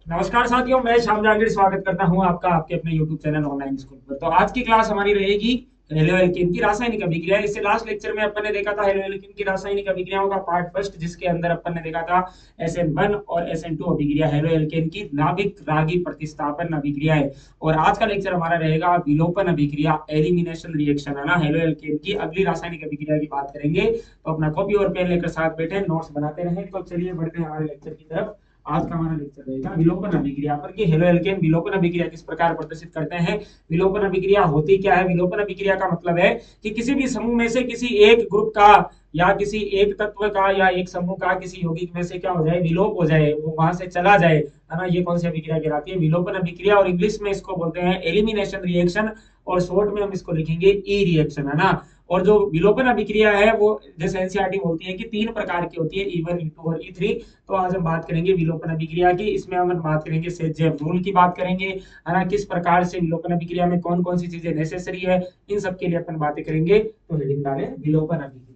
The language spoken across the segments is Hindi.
नमस्कार साथियों, मैं श्याम जहांगीर स्वागत करता हूं आपका आपके अपने YouTube चैनल ऑनलाइन स्कूल पर। तो आज की क्लास हमारी रहेगी हेलो एल्केन की रासायनिक अभिक्रिया। इससे लास्ट लेक्चर में अपन ने देखा था हेलो एल्केन की रासायनिक अभिक्रियाओं का पार्ट फर्स्ट, जिसके अंदर अपन ने देखा था SN1 और SN2 अभिक्रिया, हेलो एल्केन की नाभिक रागी प्रतिस्थापन अभिक्रिया है। और आज का लेक्चर हमारा रहेगा विलोपन अभिक्रिया, एलिमिनेशन रिएक्शन, है ना। हेलो एल्केन की अगली रासायनिक अभिक्रिया की बात करेंगे, तो अपना कॉपी और पेन लेकर साथ बैठे नोट्स बनाते रहे। तो चलिए बढ़ते हैं हमारे लेक्चर की तरफ। आज का हमारा लेक्चर रहेगा विलोपन अभिक्रिया पर कि हेलो एल्केन विलोपन अभिक्रिया किस प्रकार प्रदर्शित करते हैं। विलोपन अभिक्रिया होती क्या है? विलोपन अभिक्रिया का मतलब है कि किसी भी समूह में से किसी एक ग्रुप का या किसी एक तत्व का या एक समूह का किसी यौगिक में से क्या हो जाए, विलोप हो जाए, वो वहां से चला जाए, है ना। ये कौन सी अभिक्रिया कहलाती है? विलोपन अभिक्रिया। और इंग्लिश में इसको बोलते हैं एलिमिनेशन रिएक्शन, और शॉर्ट में हम इसको लिखेंगे ई रिएक्शन, है ना। और जो विलोपन अभिक्रिया है वो जैसे एनसीईआरटी बोलती है कि 3 प्रकार की होती है, E1, E2 और E3। तो आज हम बात करेंगे विलोपन अभिक्रिया की। इसमें हम बात करेंगे सेजेव रूल की बात करेंगे, है ना। किस प्रकार से विलोपन अभिक्रिया में कौन कौन सी चीजें नेसेसरी है, इन सब के लिए अपन बातें करेंगे। तो हेडिंग डालें विलोपन अभिक्रिया।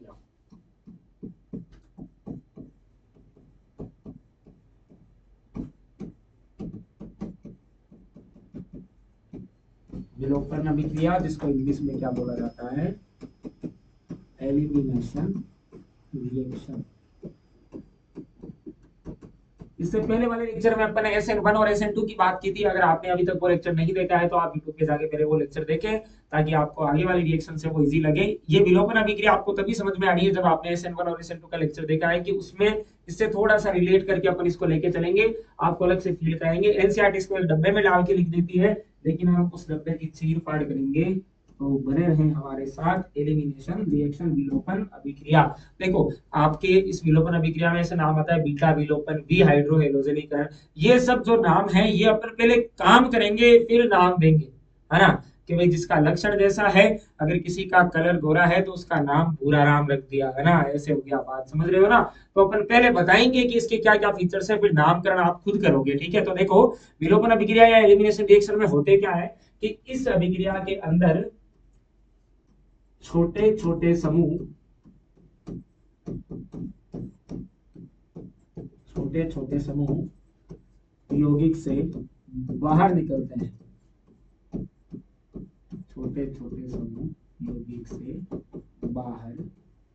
विलोपन अभिक्रिया, जिसको इंग्लिश में क्या बोला जाता है, एलिमिनेशन रिएक्शन। इससे पहले वाले लेक्चर में अपन ने SN1 और SN2 की बात की थी। अगर आपने अभी तक वो लेक्चर नहीं देखा है तो आप यूट्यूब पे जाके पहले वो लेक्चर देखें, ताकि आपको आगे वाली रिएक्शन से वो इजी लगे। ये विलोपन अभिक्रिया आपको तभी समझ में आ रही है जब आपने SN1 और SN2 का लेक्चर देखा है, कि उसमें इससे थोड़ा सा रिलेट करके अपन इसको लेके चलेंगे, आपको अलग से फील कराएंगे। एनसीईआरटी इसको एक डब्बे में डाल के लिख देती है, लेकिन हम उस डब्बे की चीर फाड़ करेंगे। तो बने रहें हमारे साथ। एलिमिनेशन रिएक्शन, विलोपन अभिक्रिया। देखो, आपके इस विलोपन अभिक्रिया में ऐसे नाम आता है बीटा विलोपन, बी हाइड्रो हेलोजनीकरण। ये सब जो नाम है ये अपन पहले काम करेंगे फिर नाम देंगे, है ना। कि भाई जिसका लक्षण जैसा है, अगर किसी का कलर गोरा है तो उसका नाम भूरा राम रख दिया, है ना। ऐसे हो गया, बात समझ रहे हो ना। तो अपन पहले बताएंगे कि इसके क्या क्या फीचर्स है, फिर नामकरण आप खुद करोगे, ठीक है। तो देखो, विलोपन अभिक्रिया या एलिमिनेशन रिएक्शन में होते क्या है कि इस अभिक्रिया के अंदर छोटे छोटे समूह, छोटे छोटे समूह यौगिक से बाहर निकलते हैं। छोटे छोटे समूह यौगिक से बाहर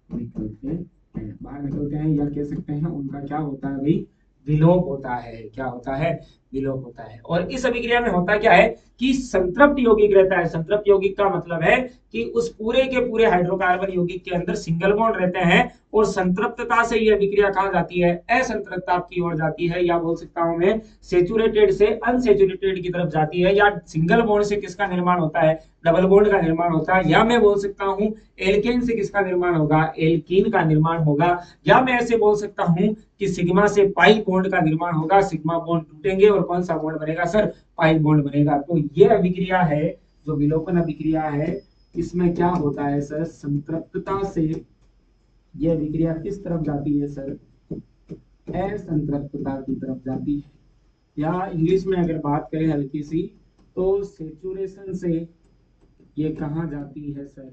निकलते हैं, बाहर निकलते हैं, या कह सकते हैं उनका क्या होता है भाई, विलोप होता है। क्या होता है? विलोप होता है। और इस अभिक्रिया में होता क्या है कि संतृप्त यौगिक रहता है। संतृप्त यौगिक का मतलब है कि उस पूरे के पूरे हाइड्रोकार्बन यौगिक के अंदर सिंगल बॉन्ड रहते हैं, और संतृप्तता से ये अभिक्रिया कहाँ जाती है, असंतृप्तता की ओर जाती है, या बोल सकता हूं मैं सेचुरेटेड से अनसेचुरेटेड की तरफ जाती है। या सिंगल बॉन्ड से किसका निर्माण होता है, डबल बॉन्ड का निर्माण होता है। या मैं बोल सकता हूं एल्केन से किसका निर्माण होगा, एल्कीन का निर्माण होगा। या मैं ऐसे बोल सकता हूं कि सिग्मा से पाई बॉन्ड का निर्माण होगा। सिग्मा बॉन्ड टूटेंगे और कौन सा बॉन्ड बनेगा सर, पाई बॉन्ड बनेगा। तो ये अभिक्रिया है जो विलोपन अभिक्रिया है, इसमें क्या होता है सर, संतृप्तता से ये अभिक्रिया किस तरफ जाती है सर, असंतृप्तता की तरफ जाती है। या इंग्लिश में अगर बात करें हल्की सी, तो सेचुरेशन से ये कहाँ जाती है सर,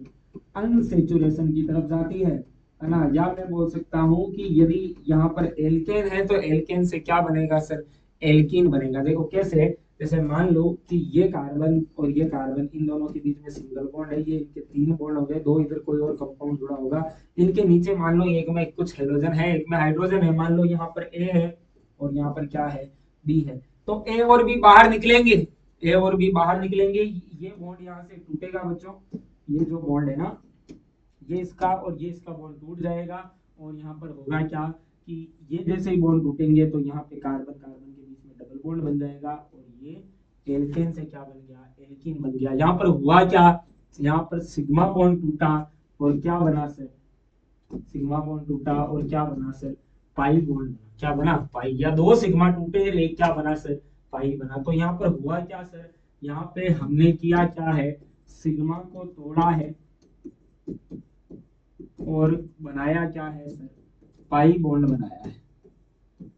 अनसेचुरेशन की तरफ जाती है ना। या मैं बोल सकता हूँ कि यदि यहाँ पर एल्केन है तो एल्केन से क्या बनेगा सर, एल्कीन बनेगा। देखो कैसे, जैसे मान लो कि ये कार्बन और ये कार्बन, इन दोनों के बीच में सिंगल बॉन्ड है, ये इनके 3 बॉन्ड हो गए, 2 इधर कोई और कंपाउंड जुड़ा होगा। इनके नीचे मान लो एक में कुछ हेलोजन है, एक में हाइड्रोजन है। मान लो यहाँ पर ए है और यहाँ पर क्या है, बी है। तो ए और बी बाहर निकलेंगे, ए और बी बाहर निकलेंगे। ये बॉन्ड यहाँ से टूटेगा बच्चों, ये जो बॉन्ड है ना, ये इसका और ये इसका बॉन्ड टूट जाएगा। और यहाँ पर होगा क्या कि ये जैसे ही बॉन्ड टूटेंगे तो यहाँ पे कार्बन कार्बन के बीच में डबल बॉन्ड बन जाएगा, और ये एल्केन से क्या बन गया, एल्कीन बन गया। यहाँ पर हुआ क्या, यहाँ पर सिग्मा बॉन्ड टूटा और क्या बना सर, सिग्मा बॉन्ड टूटा और क्या बना सर, पाई बॉन्ड बना। क्या बना, पाई। या 2 सिग्मा टूटे, ले क्या बना सर, पाई बना। तो यहाँ पर हुआ क्या सर, यहाँ पे हमने किया क्या है, सिग्मा को तोड़ा है और बनाया क्या है सर, पाई बॉन्ड बनाया है।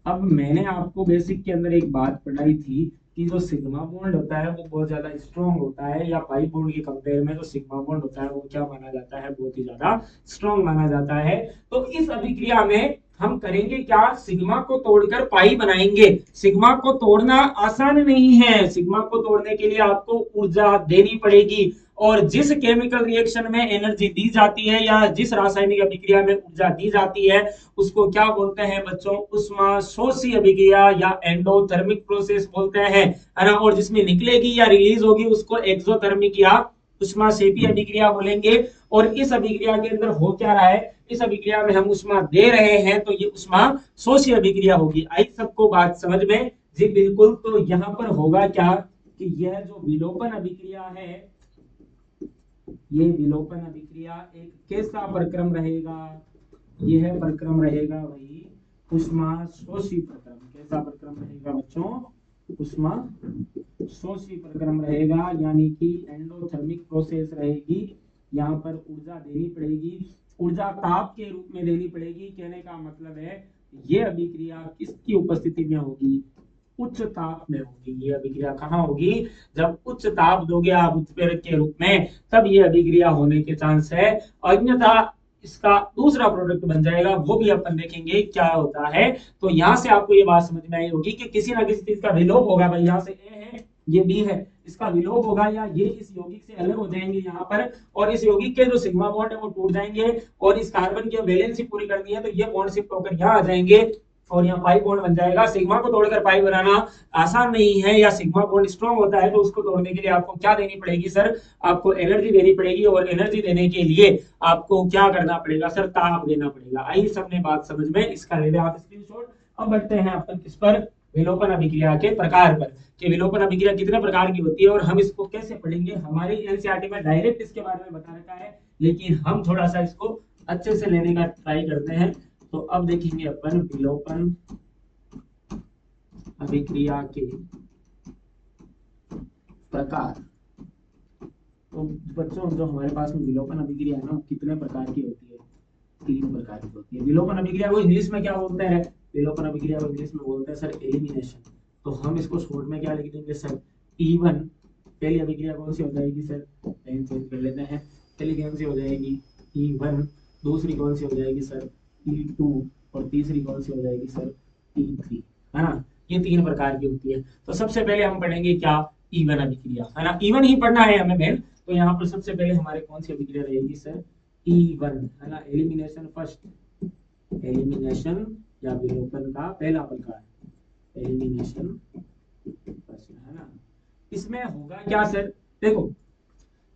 अब मैंने आपको बेसिक के अंदर एक बात पढ़ाई थी कि जो सिग्मा बॉन्ड होता है वो बहुत ज्यादा स्ट्रॉन्ग होता है, या पाई बॉन्ड के कंपेयर में जो सिग्मा बॉन्ड होता है वो क्या माना जाता है, बहुत ही ज्यादा स्ट्रॉन्ग माना जाता है। तो इस अभिक्रिया में हम करेंगे क्या, सिग्मा को तोड़कर पाई बनाएंगे। सिग्मा को तोड़ना आसान नहीं है, सिग्मा को तोड़ने के लिए आपको ऊर्जा देनी पड़ेगी, और जिस केमिकल रिएक्शन में एनर्जी दी जाती है या जिस रासायनिक अभिक्रिया में ऊर्जा दी जाती है उसको क्या बोलते हैं बच्चों, ऊष्माशोषी अभिक्रिया या एंडोथर्मिक प्रोसेस बोलते हैं, है ना। और जिसमें निकलेगी या रिलीज होगी उसको एक्सोथर्मिक या ऊष्माक्षेपी अभिक्रिया बोलेंगे। और इस अभिक्रिया के अंदर हो क्या रहा है, इस अभिक्रिया में हम ऊष्मा दे रहे हैं तो ये ऊष्माशोषी अभिक्रिया होगी। आई सबको बात समझ में जी? बिल्कुल। तो यहाँ पर होगा क्या कि यह जो विलोपन अभिक्रिया है, ये विलोपन अभिक्रिया एक कैसा प्रक्रम रहेगा, यह प्रक्रम रहेगा वही ऊष्माशोषी प्रक्रम। कैसा प्रक्रम रहेगा बच्चों, ऊष्माशोषी प्रक्रम रहेगा, यानी कि एंडोथर्मिक प्रोसेस रहेगी। यहाँ पर ऊर्जा देनी पड़ेगी, ऊर्जा ताप के रूप में देनी पड़ेगी। कहने का मतलब है ये अभिक्रिया किसकी उपस्थिति में होगी, उच्च ताप में होगी। ये अभिक्रिया कहाँ होगी, जब उच्च ताप दोगे आप उत्प्रेरक के रूप में, तब ये अभिक्रिया होने के चांस है। अन्यथा इसका दूसरा प्रोडक्ट बन जाएगा, वो भी अपन देखेंगे क्या होता है। तो यहाँ से आपको ये बात समझ में आई होगी कि किसी ना किसी चीज का विलोप होगा। भाई यहाँ से ए है, ये बी है, इसका विलोप होगा या ये इस यौगिक से अलग हो जाएंगे यहाँ पर, और इस यौगिक के जो सिग्मा बॉन्ड है वो टूट जाएंगे, और इस कार्बन की वैलेंसी पूरी करनी है तो ये बॉन्ड शिफ्ट होकर यहाँ आ जाएंगे और यहाँ पाई बॉन्ड बन जाएगा। सिग्मा को तोड़कर पाई बनाना आसान नहीं है, या सिग्मा बॉन्ड स्ट्रॉन्ग होता है तो उसको तोड़ने के लिए आपको क्या देनी पड़ेगी सर, आपको एनर्जी देनी पड़ेगी, और एनर्जी देने के लिए आपको क्या करना पड़ेगा सर, ताप देना पड़ेगा। आई सबने बात समझ में, इसका ले आप स्क्रीनशॉट। अब बढ़ते हैं अपन किस पर, विलोपन अभिक्रिया के प्रकार पर, कि विलोपन अभिक्रिया कितने प्रकार की होती है और हम इसको कैसे पढ़ेंगे। हमारी एनसीईआरटी में डायरेक्ट इसके बारे में बता रखा है, लेकिन हम थोड़ा सा इसको अच्छे से लेने का ट्राई करते हैं। तो अब देखेंगे अपन विलोपन अभिक्रिया के प्रकार। तो बच्चों जो हमारे पास में विलोपन अभिक्रिया है ना, कितने प्रकार की होती है, 3 प्रकार की होती है। विलोपन अभिक्रिया को इंग्लिश में क्या बोलते हैं, विलोपन अभिक्रिया को इंग्लिश में बोलते हैं सर एलिमिनेशन। तो हम इसको शॉर्ट में क्या लिख देंगे सर, E1। पहली अभिक्रिया कौन सी हो जाएगी सर, पेन चेंज कर लेते हैं। पहली कौन सी हो जाएगी E1, दूसरी कौन सी हो जाएगी सर E2, और तीसरी कौन सी हो जाएगी सर E3, है ना। ये 3 प्रकार की होती है। तो सबसे पहले हम पढ़ेंगे क्या, E1 अभिक्रिया, है ना। E1 ही पढ़ना है हमें मेन। तो यहाँ पर सबसे पहले हमारे कौन सी अभिक्रिया रहेगी सर, E1, है ना। एलिमिनेशन फर्स्ट, एलिमिनेशन या विलोपन का पहला प्रकार, एलिमिनेशन फर्स्ट, है ना। इसमें होगा क्या सर, देखो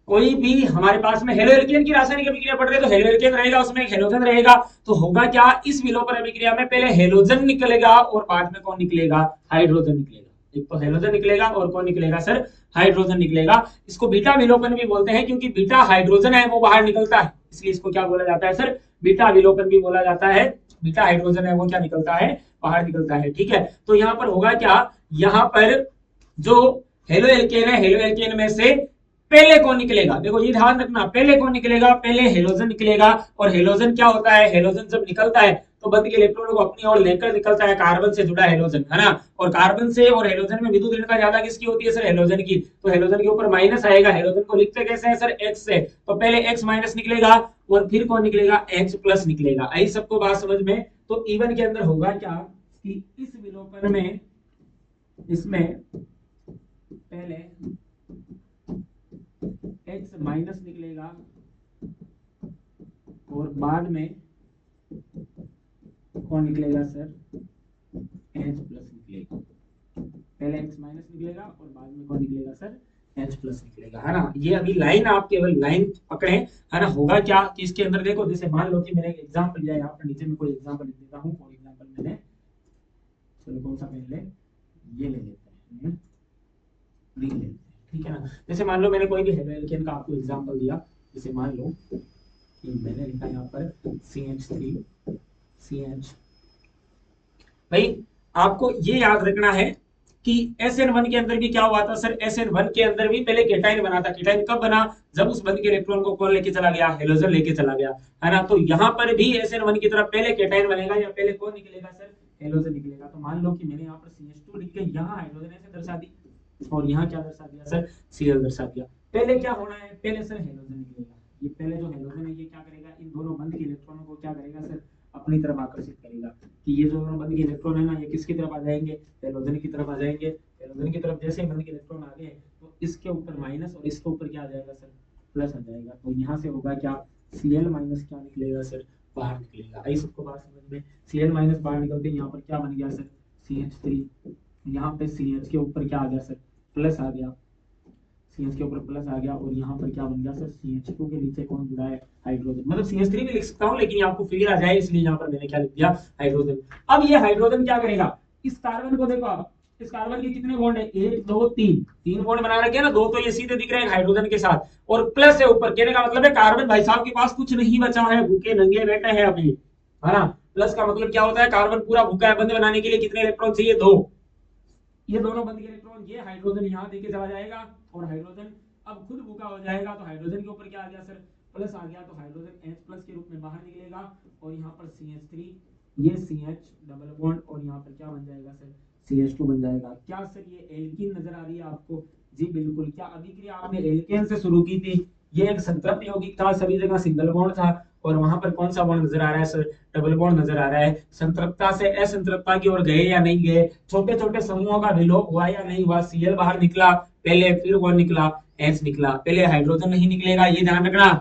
कोई भी हमारे पास में हेलो एल्केन की रासायनिक अभिक्रिया पढ़ रहे तो हेलो एल्केन रहेगा, उसमें एक हेलोजन रहेगा। तो होगा क्या, इस विलोपन अभिक्रिया में पहले हेलोजन निकलेगा और बाद में कौन निकलेगा, हाइड्रोजन निकलेगा। एक तो हेलोजन निकलेगा और कौन निकलेगा सर, हाइड्रोजन निकलेगा। इसको बीटा विलोपन भी बोलते हैं, क्योंकि बीटा हाइड्रोजन है वो बाहर निकलता है, इसलिए इसको क्या बोला जाता है सर, बीटा विलोपन भी बोला जाता है। बीटा हाइड्रोजन है वो क्या निकलता है, बाहर निकलता है, ठीक है। तो यहाँ पर होगा क्या, यहाँ पर जो हेलो एल्केन है, हेलो एल्केन में से पहले कौन निकलेगा, देखो ये ध्यान रखना, पहले कौन निकलेगा, पहले हेलोजन निकलेगा। और हेलोजन क्या होता है, हेलोजन जब निकलता है तो बंद के इलेक्ट्रॉनों को अपनी ओर लेकर निकलता है, कार्बन से जुड़ा हेलोजन, है ना। और कार्बन से और हेलोजन में विद्युत ऋणता ज्यादा किसकी होती है सर, हेलोजन की। तो हेलोजन के ऊपर माइनस आएगा, हेलोजन को लिखते कैसे है सर, X से। तो पहले X माइनस निकलेगा और फिर कौन निकलेगा, X प्लस निकलेगा। आई सबको बात समझ में। तो E1 के अंदर होगा क्या कि इस विलोपन में, इसमें पहले X माइनस निकलेगा और बाद में कौन निकलेगा सर, H प्लस निकलेगा। पहले X माइनस निकलेगा और बाद में कौन निकलेगा सर, H प्लस निकलेगा, है ना। ये अभी लाइन आप केवल लाइन पकड़े, है ना। होगा क्या कि इसके अंदर देखो, जैसे मान लो कि मैंने एक एग्जांपल लिया, यहाँ पर नीचे में कोई एग्जांपल लिख देता हूँ। फॉर एग्जांपल मैंने, चलो कौन सा पहले ये ले लेते हैं, ले लेते हैं, ठीक है ना। जैसे मान लो मैंने कोई भी हेलो एल्केन का आपको एग्जांपल दिया, जैसे मान लो कि मैंने लिखा यहाँ पर CH3 CH। भाई आपको ये याद रखना है कि SN1 के अंदर भी क्या हुआ था सर, SN1 के अंदर भी पहले केटाइन बना था। केटाइन कब बना, जब उस बंद के इलेक्ट्रॉन को कौन लेके चला गया, हेलोजन लेके चला गया, है ना। तो यहाँ पर भी SN1 की तरफ पहले केटाइन बनेगा या पहले कौन निकलेगा सर, हेलोजन निकलेगा। तो मान लो कि मैंने यहाँ पर CH2 लिख के यहाँ हाइड्रोजन ऐसे दर्शा दी, और यहाँ क्या दर्शा दिया सर, Cl दर्शा दिया। पहले क्या होना है, पहले सर हेलोजन निकलेगा। ये पहले जो हेलोजन है ये क्या करेगा, इन दोनों बंद के इलेक्ट्रॉनों को क्या करेगा सर, अपनी तरफ आकर्षित करेगा कि ये जो दोनों बंद के इलेक्ट्रॉन है ना, ये किसकी तरफ आ जाएंगे, हैलोजन की तरफ आ जाएंगे। हैलोजन की तरफ जैसे ही बंद के इलेक्ट्रॉन आ गए तो इसके ऊपर माइनस और इसके ऊपर क्या आ जाएगा सर, प्लस आ जाएगा। तो यहाँ से होगा क्या, Cl माइनस क्या निकलेगा सर, बाहर निकलेगा। आई सबको बात समझ में, Cl माइनस बाहर निकलते यहाँ पर क्या बन गया सर, CH3। यहाँ पे CH के ऊपर क्या आ गया सर, प्लस आ गया, CH के ऊपर प्लस आ गया और यहाँ पर क्या बन गया सर, CH2 के नीचे कौन जुड़ा है, हाइड्रोजन। मतलब CH3 भी लिख सकता हूँ लेकिन आपको फील आ जाए इसलिए यहाँ पर मैंने क्या लिख दिया, हाइड्रोजन। अब ये हाइड्रोजन क्या करेगा, इस कार्बन को देखो आप, इस कार्बन के कितने बॉन्ड है, 1 2 3, 3 बॉन्ड बना रखे हैं ना, 2 तो ये सीधे दिख रहे हैं हाइड्रोजन के साथ और प्लस है ऊपर। कहने का मतलब है कार्बन भाई साहब के पास कुछ नहीं बचा है, भूखे नंगे बैठे हैं अभी, है ना। प्लस का मतलब क्या होता है, कार्बन पूरा भूखा है, बंद बनाने के लिए कितने इलेक्ट्रॉन चाहिए, 2। ये दोनों बंद के इलेक्ट्रॉन, ये हाइड्रोजन यहाँ देके चला जाएगा और हाइड्रोजन अब खुद भूखा हो जाएगा। तो हाइड्रोजन के ऊपर क्या आ गया सर, प्लस आ गया। तो हाइड्रोजन H प्लस के रूप में बाहर निकलेगा और यहाँ पर CH3, ये CH डबल बॉन्ड और यहाँ पर क्या बन जाएगा सर, CH2 बन जाएगा। क्या सर ये एल्कीन नजर आ रही है आपको, जी बिल्कुल। क्या अभिक्रिया आपने एल्केन से शुरू की थी, ये एक संतृप्त यौगिक था, सभी जगह सिंगल बॉन्ड था और वहां पर कौन सा बॉन्ड नजर आ रहा है सर, डबल बॉन्ड नजर आ रहा है। संतृप्तता से असंतृप्तता की ओर गए या नहीं गए, छोटे छोटे समूहों का विलोप हुआ या नहीं हुआ, Cl बाहर निकला पहले, फिर कौन निकला, H निकला। पहले हाइड्रोजन नहीं निकलेगा, ये ध्यान रखना,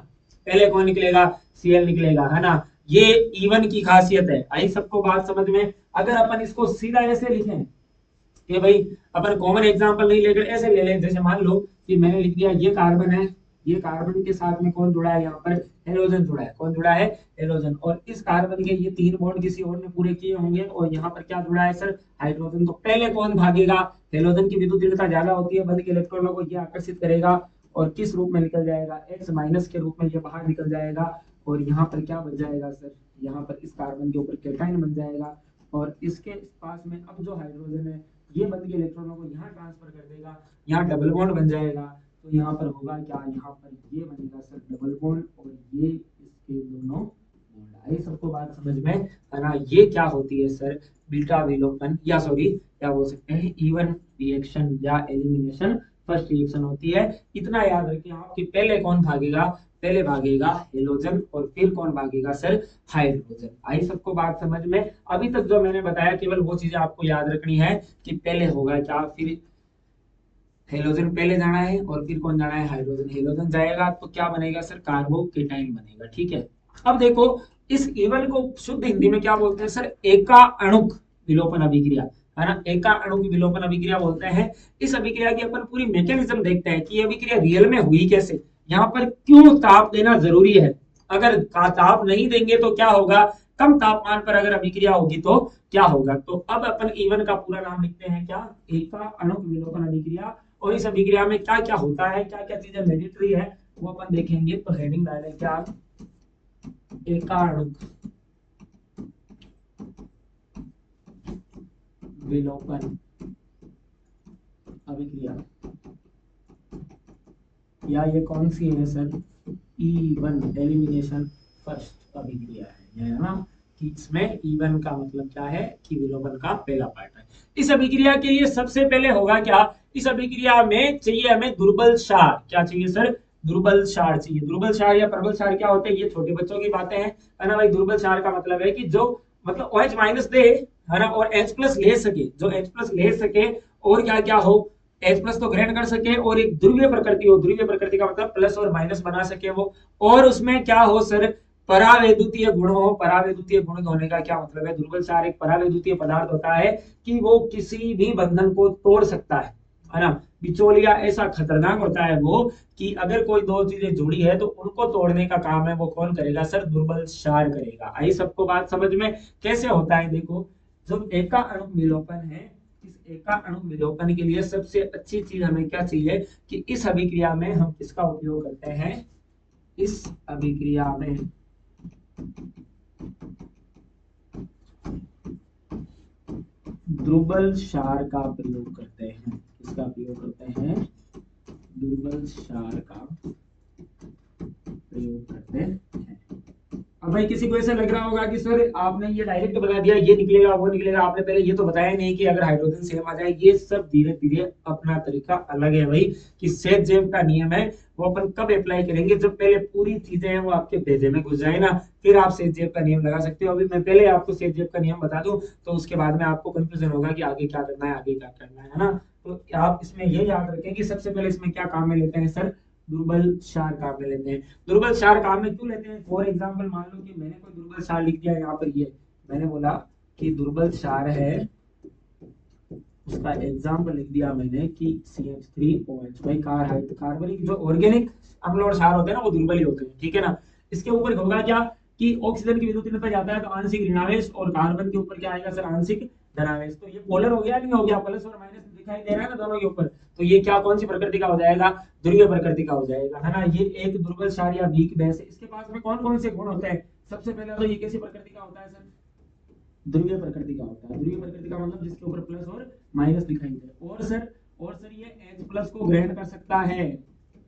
पहले कौन निकलेगा, Cl निकलेगा, है ना। ये E1 की खासियत है। आई सबको बात समझ में। अगर अपन इसको सीधा ऐसे लिखें कि भाई अपन कॉमन एग्जांपल नहीं लेकर ऐसे ले लें, जैसे मान लो कि मैंने लिख दिया ये कार्बन है, ये कार्बन के साथ में कौन जुड़ा है, यहाँ पर हेलोजन जुड़ा है। कौन जुड़ा है, हेलोजन। और इस कार्बन के ये 3 बॉन्ड किसी और ने पूरे किए होंगे और यहाँ पर क्या जुड़ा है सर, हाइड्रोजन। तो पहले कौन भागेगा, हेलोजन की विद्युत दृढ़ता ज्यादा होती है, बंद के इलेक्ट्रॉनों को ये आकर्षित करेगा और किस रूप में निकल जाएगा, H माइनस के रूप में ये बाहर निकल जाएगा और यहाँ पर क्या बन जाएगा सर, यहाँ पर इस कार्बन के ऊपर कैटायन बन जाएगा और इसके पास में अब जो हाइड्रोजन है ये बंद के इलेक्ट्रॉनों को यहाँ ट्रांसफर कर देगा, यहाँ डबल बॉन्ड बन जाएगा। तो यहाँ पर होगा क्या, यहाँ पर ये बनेगा सर डबल बॉन्ड और ये इसके दोनों बॉन्ड। आई सबको बात समझ में, है ना। ये क्या होती है सर, बीटा विलोपन, या सॉरी क्या बोल सकते हैं, इवन रिएक्शन या एलिमिनेशन फर्स्ट रिएक्शन होती है। इतना याद रखिए आप कि पहले कौन भागेगा, पहले भागेगा हेलोजन और फिर कौन भागेगा सर, हाइड्रोजन। आई सबको बात समझ में। अभी तक जो मैंने बताया केवल वो चीजें आपको याद रखनी है कि पहले होगा क्या, फिर हेलोजन पहले जाना है और फिर कौन जाना है, हाइड्रोजन। हेलोजन जाएगा तो क्या बनेगा सर, कार्बोकेटाइन बनेगा, ठीक है। अब देखो इस इवन को शुद्ध हिंदी में क्या बोलते हैं सर, एका अणुक विलोपन अभिक्रिया, है ना। एका अणुक विलोपन अभिक्रिया बोलते हैं। इस अभिक्रिया की अपन पूरी मैकेनिज्म देखते हैं कि ये अभिक्रिया रियल में हुई कैसे, यहाँ पर क्यों ताप देना जरूरी है। अगर ताप नहीं देंगे तो क्या होगा, कम तापमान पर अगर अभिक्रिया होगी तो क्या होगा। तो अब अपन इवन का पूरा नाम लिखते हैं क्या, एका अणुक विलोपन अभिक्रिया। और इस अभिक्रिया में क्या क्या होता है, क्या क्या चीजें मैंडेटरी है वो अपन देखेंगे। तो हेडिंग डालें क्या, एका अणुक विलोपन अभिक्रिया, या ये कौन सी है सर, E1 एलिमिनेशन फर्स्ट अभिक्रिया है ना। कि इसमें E1 का मतलब क्या है कि विलोपन का पहला पार्ट है। इस अभिक्रिया के लिए सबसे पहले होगा क्या, इस अभिक्रिया में चाहिए हमें दुर्बल क्षार। क्या चाहिए सर, दुर्बल क्षार चाहिए। दुर्बल क्षार या प्रबल क्षार क्या होते हैं, ये छोटे बच्चों की बातें हैं, है ना भाई। दुर्बल क्षार का मतलब है कि जो मतलब OH माइनस दे, है ना, और H प्लस ले सके, जो H प्लस ले सके और क्या क्या हो, H प्लस तो ग्रहण कर सके और एक ध्रुवीय प्रकृति हो। ध्रुवीय प्रकृति का मतलब प्लस और माइनस बना सके वो, और उसमें क्या हो सर, परावैद्युतीय गुण हो। परावैद्युतीय गुण होने का क्या मतलब है, दुर्बल क्षार एक परावैद्युतीय पदार्थ होता है कि वो किसी भी बंधन को तोड़ सकता है ना। बिचौलिया ऐसा खतरनाक होता है वो कि अगर कोई दो चीजें जुड़ी है तो उनको तोड़ने का काम है वो कौन करेगा सर, दुर्बल क्षार करेगा। आई सबको बात समझ में। कैसे होता है देखो, जो एका अणु विलोपन है, इस एका अणु विलोपन के लिए सबसे अच्छी चीज हमें क्या चाहिए कि इस अभिक्रिया में हम इसका उपयोग करते हैं, इस अभिक्रिया में दुर्बल क्षार का प्रयोग करते हैं। इसका प्रयोग करते हैं, दुर्बल क्षार का प्रयोग करते हैं। अब भाई किसी को ऐसा लग रहा होगा कि सर आपने ये डायरेक्ट बता दिया ये निकलेगा वो निकलेगा, आपने पहले ये तो बताया नहीं कि अगर हाइड्रोजन सेम आ जाए। ये सब धीरे धीरे अपना तरीका अलग है भाई, कि सेट-जेव का नियम है वो अपन कब अप्लाई करेंगे, जब पहले पूरी चीजें हैं वो आपके भेजे में घुस जाए ना, फिर आप सेट-जेव का नियम लगा सकते हो। अभी मैं पहले आपको सेट-जेव का नियम बता दूं तो उसके बाद में आपको कंफ्यूजन होगा कि आगे क्या करना है, आगे क्या करना है ना। तो आप इसमें ये याद रखें कि सबसे पहले इसमें क्या काम में लेते हैं सर, दुर्बल क्षार काम में लेते हैं। दुर्बल क्षार काम में क्यों लेते हैं, फॉर एग्जांपल मान लो कि मैंने कोई दुर्बल क्षार लिख दिया यहाँ पर, ये मैंने बोला कि दुर्बल क्षार है, उसका एग्जांपल लिख दिया मैंने कि CH3OH। भाई कार्बनिक जो ऑर्गेनिक अम्ल और क्षार होते हैं ना वो दुर्बल ही होते हैं, ठीक है ना। इसके ऊपर होगा क्या कि ऑक्सीजन की विद्युत जाता है तो आंशिक ऋणावेश, और कार्बन के ऊपर क्या आएगा सर, आंशिक धनावेश। तो ये पोलर हो गया नहीं हो गया, प्लस और माइनस दिखाई दे रहा है ना दोनों के ऊपर, तो ये क्या कौन सी प्रकृति का हो जाएगा, ध्रुवीय प्रकृति का हो जाएगा, है ना। ये एक दुर्बल क्षार या वीक बेस है। इसके पास में कौन कौन से गुण होते हैं, सबसे पहले तो ये कैसी प्रकृति का होता है सर, ध्रुवीय प्रकृति का होता है। ध्रुवीय प्रकृति का मतलब जिसके ऊपर प्लस और माइनस दिखाई दे। और सर ये H प्लस को ग्रहण कर सकता है।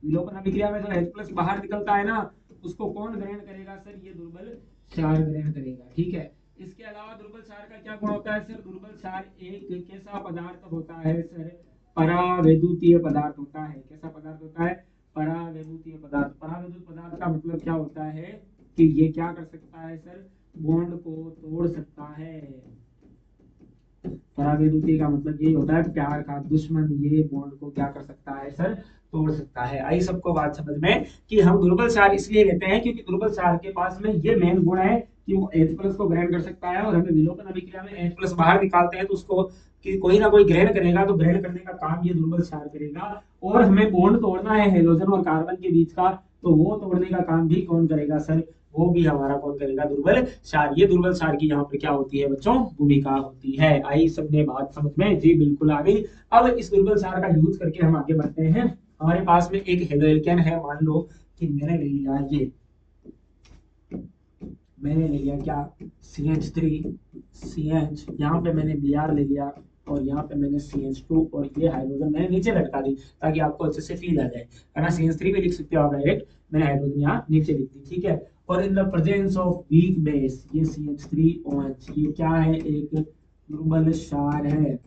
विलोपन अभिक्रिया में जो H प्लस बाहर निकलता है ना, उसको कौन ग्रहण करेगा सर, ये दुर्बल क्षार ग्रहण करेगा, ठीक है। इसके अलावा दुर्बल क्षार का क्या गुण होता है सर, दुर्बल क्षार एक कैसा पदार्थ होता है सर, परावैद्युतीय पदार्थ होता है। कैसा पदार्थ होता है, परावैद्युतीय पदार्थ। परावैद्युत पदार्थ का मतलब क्या होता है कि ये क्या कर सकता है सर, बॉन्ड को तोड़ सकता है। परावैद्युतीय का मतलब यही होता है प्यार का दुश्मन, ये बॉन्ड को क्या कर सकता है सर, तोड़ सकता है। आई सबको बात समझ में कि हम दुर्बल क्षार इसलिए लेते हैं क्योंकि दुर्बल क्षार के पास में ये मेन गुण है कि वो H प्लस को ग्रहण कर सकता है, और हमें विलोपन अभिक्रिया में H प्लस बाहर निकालते हैं तो उसको कि कोई ना कोई ग्रहण करेगा, तो ग्रहण करने का काम ये दुर्बल क्षार करेगा। और हमें बॉन्ड तोड़ना है हेलोजन और कार्बन के बीच का, तो वो तोड़ने का काम भी कौन करेगा सर, वो भी हमारा कौन करेगा, दुर्बल क्षार। ये दुर्बल क्षार की यहाँ पर क्या होती है बच्चों, भूमिका होती है। आई सबने बात समझ में, जी बिल्कुल आ गई। अब इस दुर्बल क्षार का यूज करके हम आगे बढ़ते हैं। हमारे पास में एक हेलोएल्केन है, मान लो कि मैंने ले लिया ये, मैंने ले लिया क्या CH3CH, यहाँ पे मैंने Br ले लिया, और यहाँ पे मैंने CH2, और ये हाइड्रोजन मैंने नीचे लटका दी ताकि आपको अच्छे से फील आ जाए, है ना। CH3 भी लिख सकते हो आप डायरेक्ट, मैंने हाइड्रोजन यहाँ नीचे लिख दी, ठीक है। और in the presence of weak base, ये CH3OH ये क्या है, एक दुर्बल क्षार है।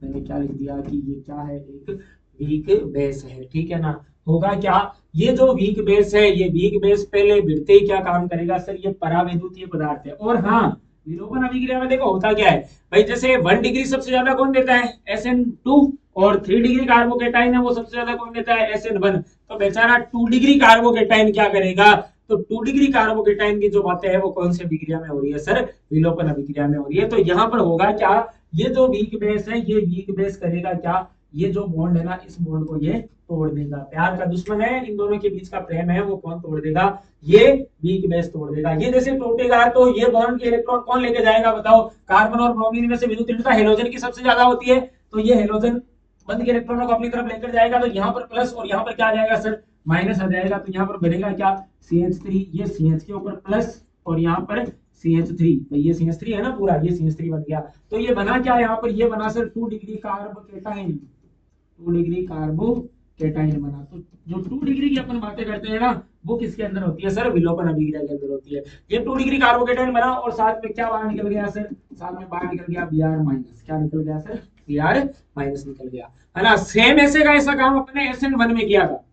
मैंने क्या लिख दिया कि ये क्या है, एक वीक बेस है, ठीक है ना। होगा क्या, ये जो वीक बेस है, ये वीक बेस पहले भिड़ते ही क्या काम करेगा सर, ये परावैद्युतीय पदार्थ है। और हाँ, विलोपन अभिक्रिया में देखो होता क्या है भाई, जैसे 1 डिग्री सबसे ज्यादा कौन देता है, SN2, और 3 डिग्री कार्बोकेटाइन है वो सबसे ज्यादा कौन देता है, SN1। तो बेचारा 2 डिग्री कार्बोकेटाइन क्या करेगा, तो 2 डिग्री कार्बोकेटाइन की जो बातें है वो कौन सी अभिक्रिया में हो रही है सर, विलोपन अभिक्रिया में हो रही है। तो यहाँ पर होगा क्या, ये जो वीक बेस है, ये वीक बेस करेगा क्या, ये जो बॉन्ड है ना, इस बॉन्ड को ये तोड़ देगा। प्यार का दुश्मन है, इन दोनों के बीच का प्रेम है, वो कौन तोड़ देगा, ये वीक बेस तोड़ देगा। ये जैसे टूटेगा तो ये बॉन्ड के इलेक्ट्रॉन कौन लेके जाएगा बताओ, कार्बन और ब्रोमीन में से विद्युत हेलोजन की सबसे ज्यादा होती है, तो ये हेलोजन बंद के इलेक्ट्रॉनों को अपनी तरफ लेकर जाएगा। तो यहाँ पर प्लस और यहाँ पर क्या आ जाएगा सर, माइनस आ जाएगा। तो यहाँ पर बनेगा क्या, CH3, ये CH के ऊपर प्लस, और यहाँ पर CH3, तो ये CH3 है ना पूरा, ये CH3 बन गया। तो ये बना क्या यहाँ पर, ये बना sir 2 degree carbocation, 2 degree carbocation बना। तो जो 2 डिग्री की अपन बातें करते हैं ना, वो किसके अंदर होती है सर, विलोपन अभिक्रिया के अंदर होती है। ये 2 डिग्री कार्बोकेटाइन बना, और साथ में क्या बाहर निकल गया सर, साथ में बाहर निकल गया Br माइनस। क्या निकल गया सर, Br माइनस निकल गया, है ना। सेम ऐसे का ऐसा काम अपने SN1 में किया था,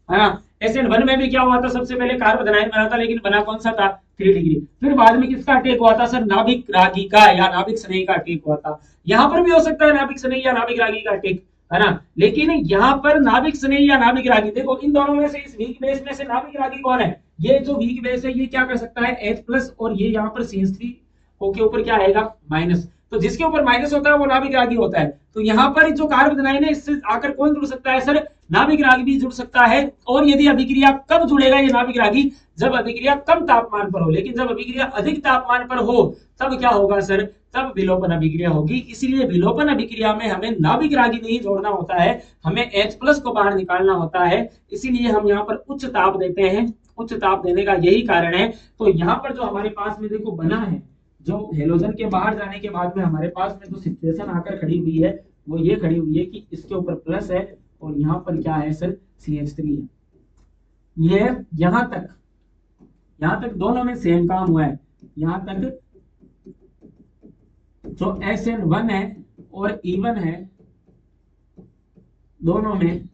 है ना। SN1 में भी क्या हुआ था, सबसे पहले कार्बन आयन बना था, लेकिन बना कौन सा था, 3 डिग्री। फिर बाद में किसका अटैक हुआ था सर, नाभिक रागी का या नाभिक स्नेही का अटैक हुआ था। यहाँ पर भी हो सकता है नाभिक स्नेही या नाभिक रागी का अटैक, है ना। लेकिन यहाँ पर नाभिक स्नेही या नाभिक रागी, देखो इन दोनों में से, इस वीक बेस में से नाभिक रागी कौन है, ये जो वीक बेस है ये क्या कर सकता है, H प्लस, और ये यहाँ पर CH3 के ऊपर क्या आएगा, माइनस। तो जिसके ऊपर माइनस होता है वो नाभिक रागी होता है। तो यहाँ पर जो कार्बन आयन है, इससे आकर कौन जुड़ सकता है सर, नाभिक रागी भी जुड़ सकता है। और यदि अभिक्रिया कब जुड़ेगा ये नाभिक रागी, जब अभिक्रिया कम तापमान पर हो। लेकिन जब अभिक्रिया अधिक तापमान पर हो तब क्या होगा सर, तब विलोपन अभिक्रिया होगी। इसीलिए विलोपन अभिक्रिया में हमें नाभिक रागी नहीं जोड़ना होता है, हमें H प्लस को बाहर निकालना होता है। इसीलिए हम यहाँ पर उच्च ताप देते हैं, उच्च ताप देने का यही कारण है। तो यहाँ पर जो हमारे पास में देखो बना है, जो हेलोजन के बाहर जाने के बाद में हमारे पास में जो सिचुएशन आकर खड़ी हुई है, वो ये खड़ी हुई है कि इसके ऊपर प्लस है और यहाँ पर क्या है सर, CH3 है। ये यहाँ तक यहां तक दोनों में सेम काम हुआ है। यहां तक जो SN1 है और E1 है, दोनों में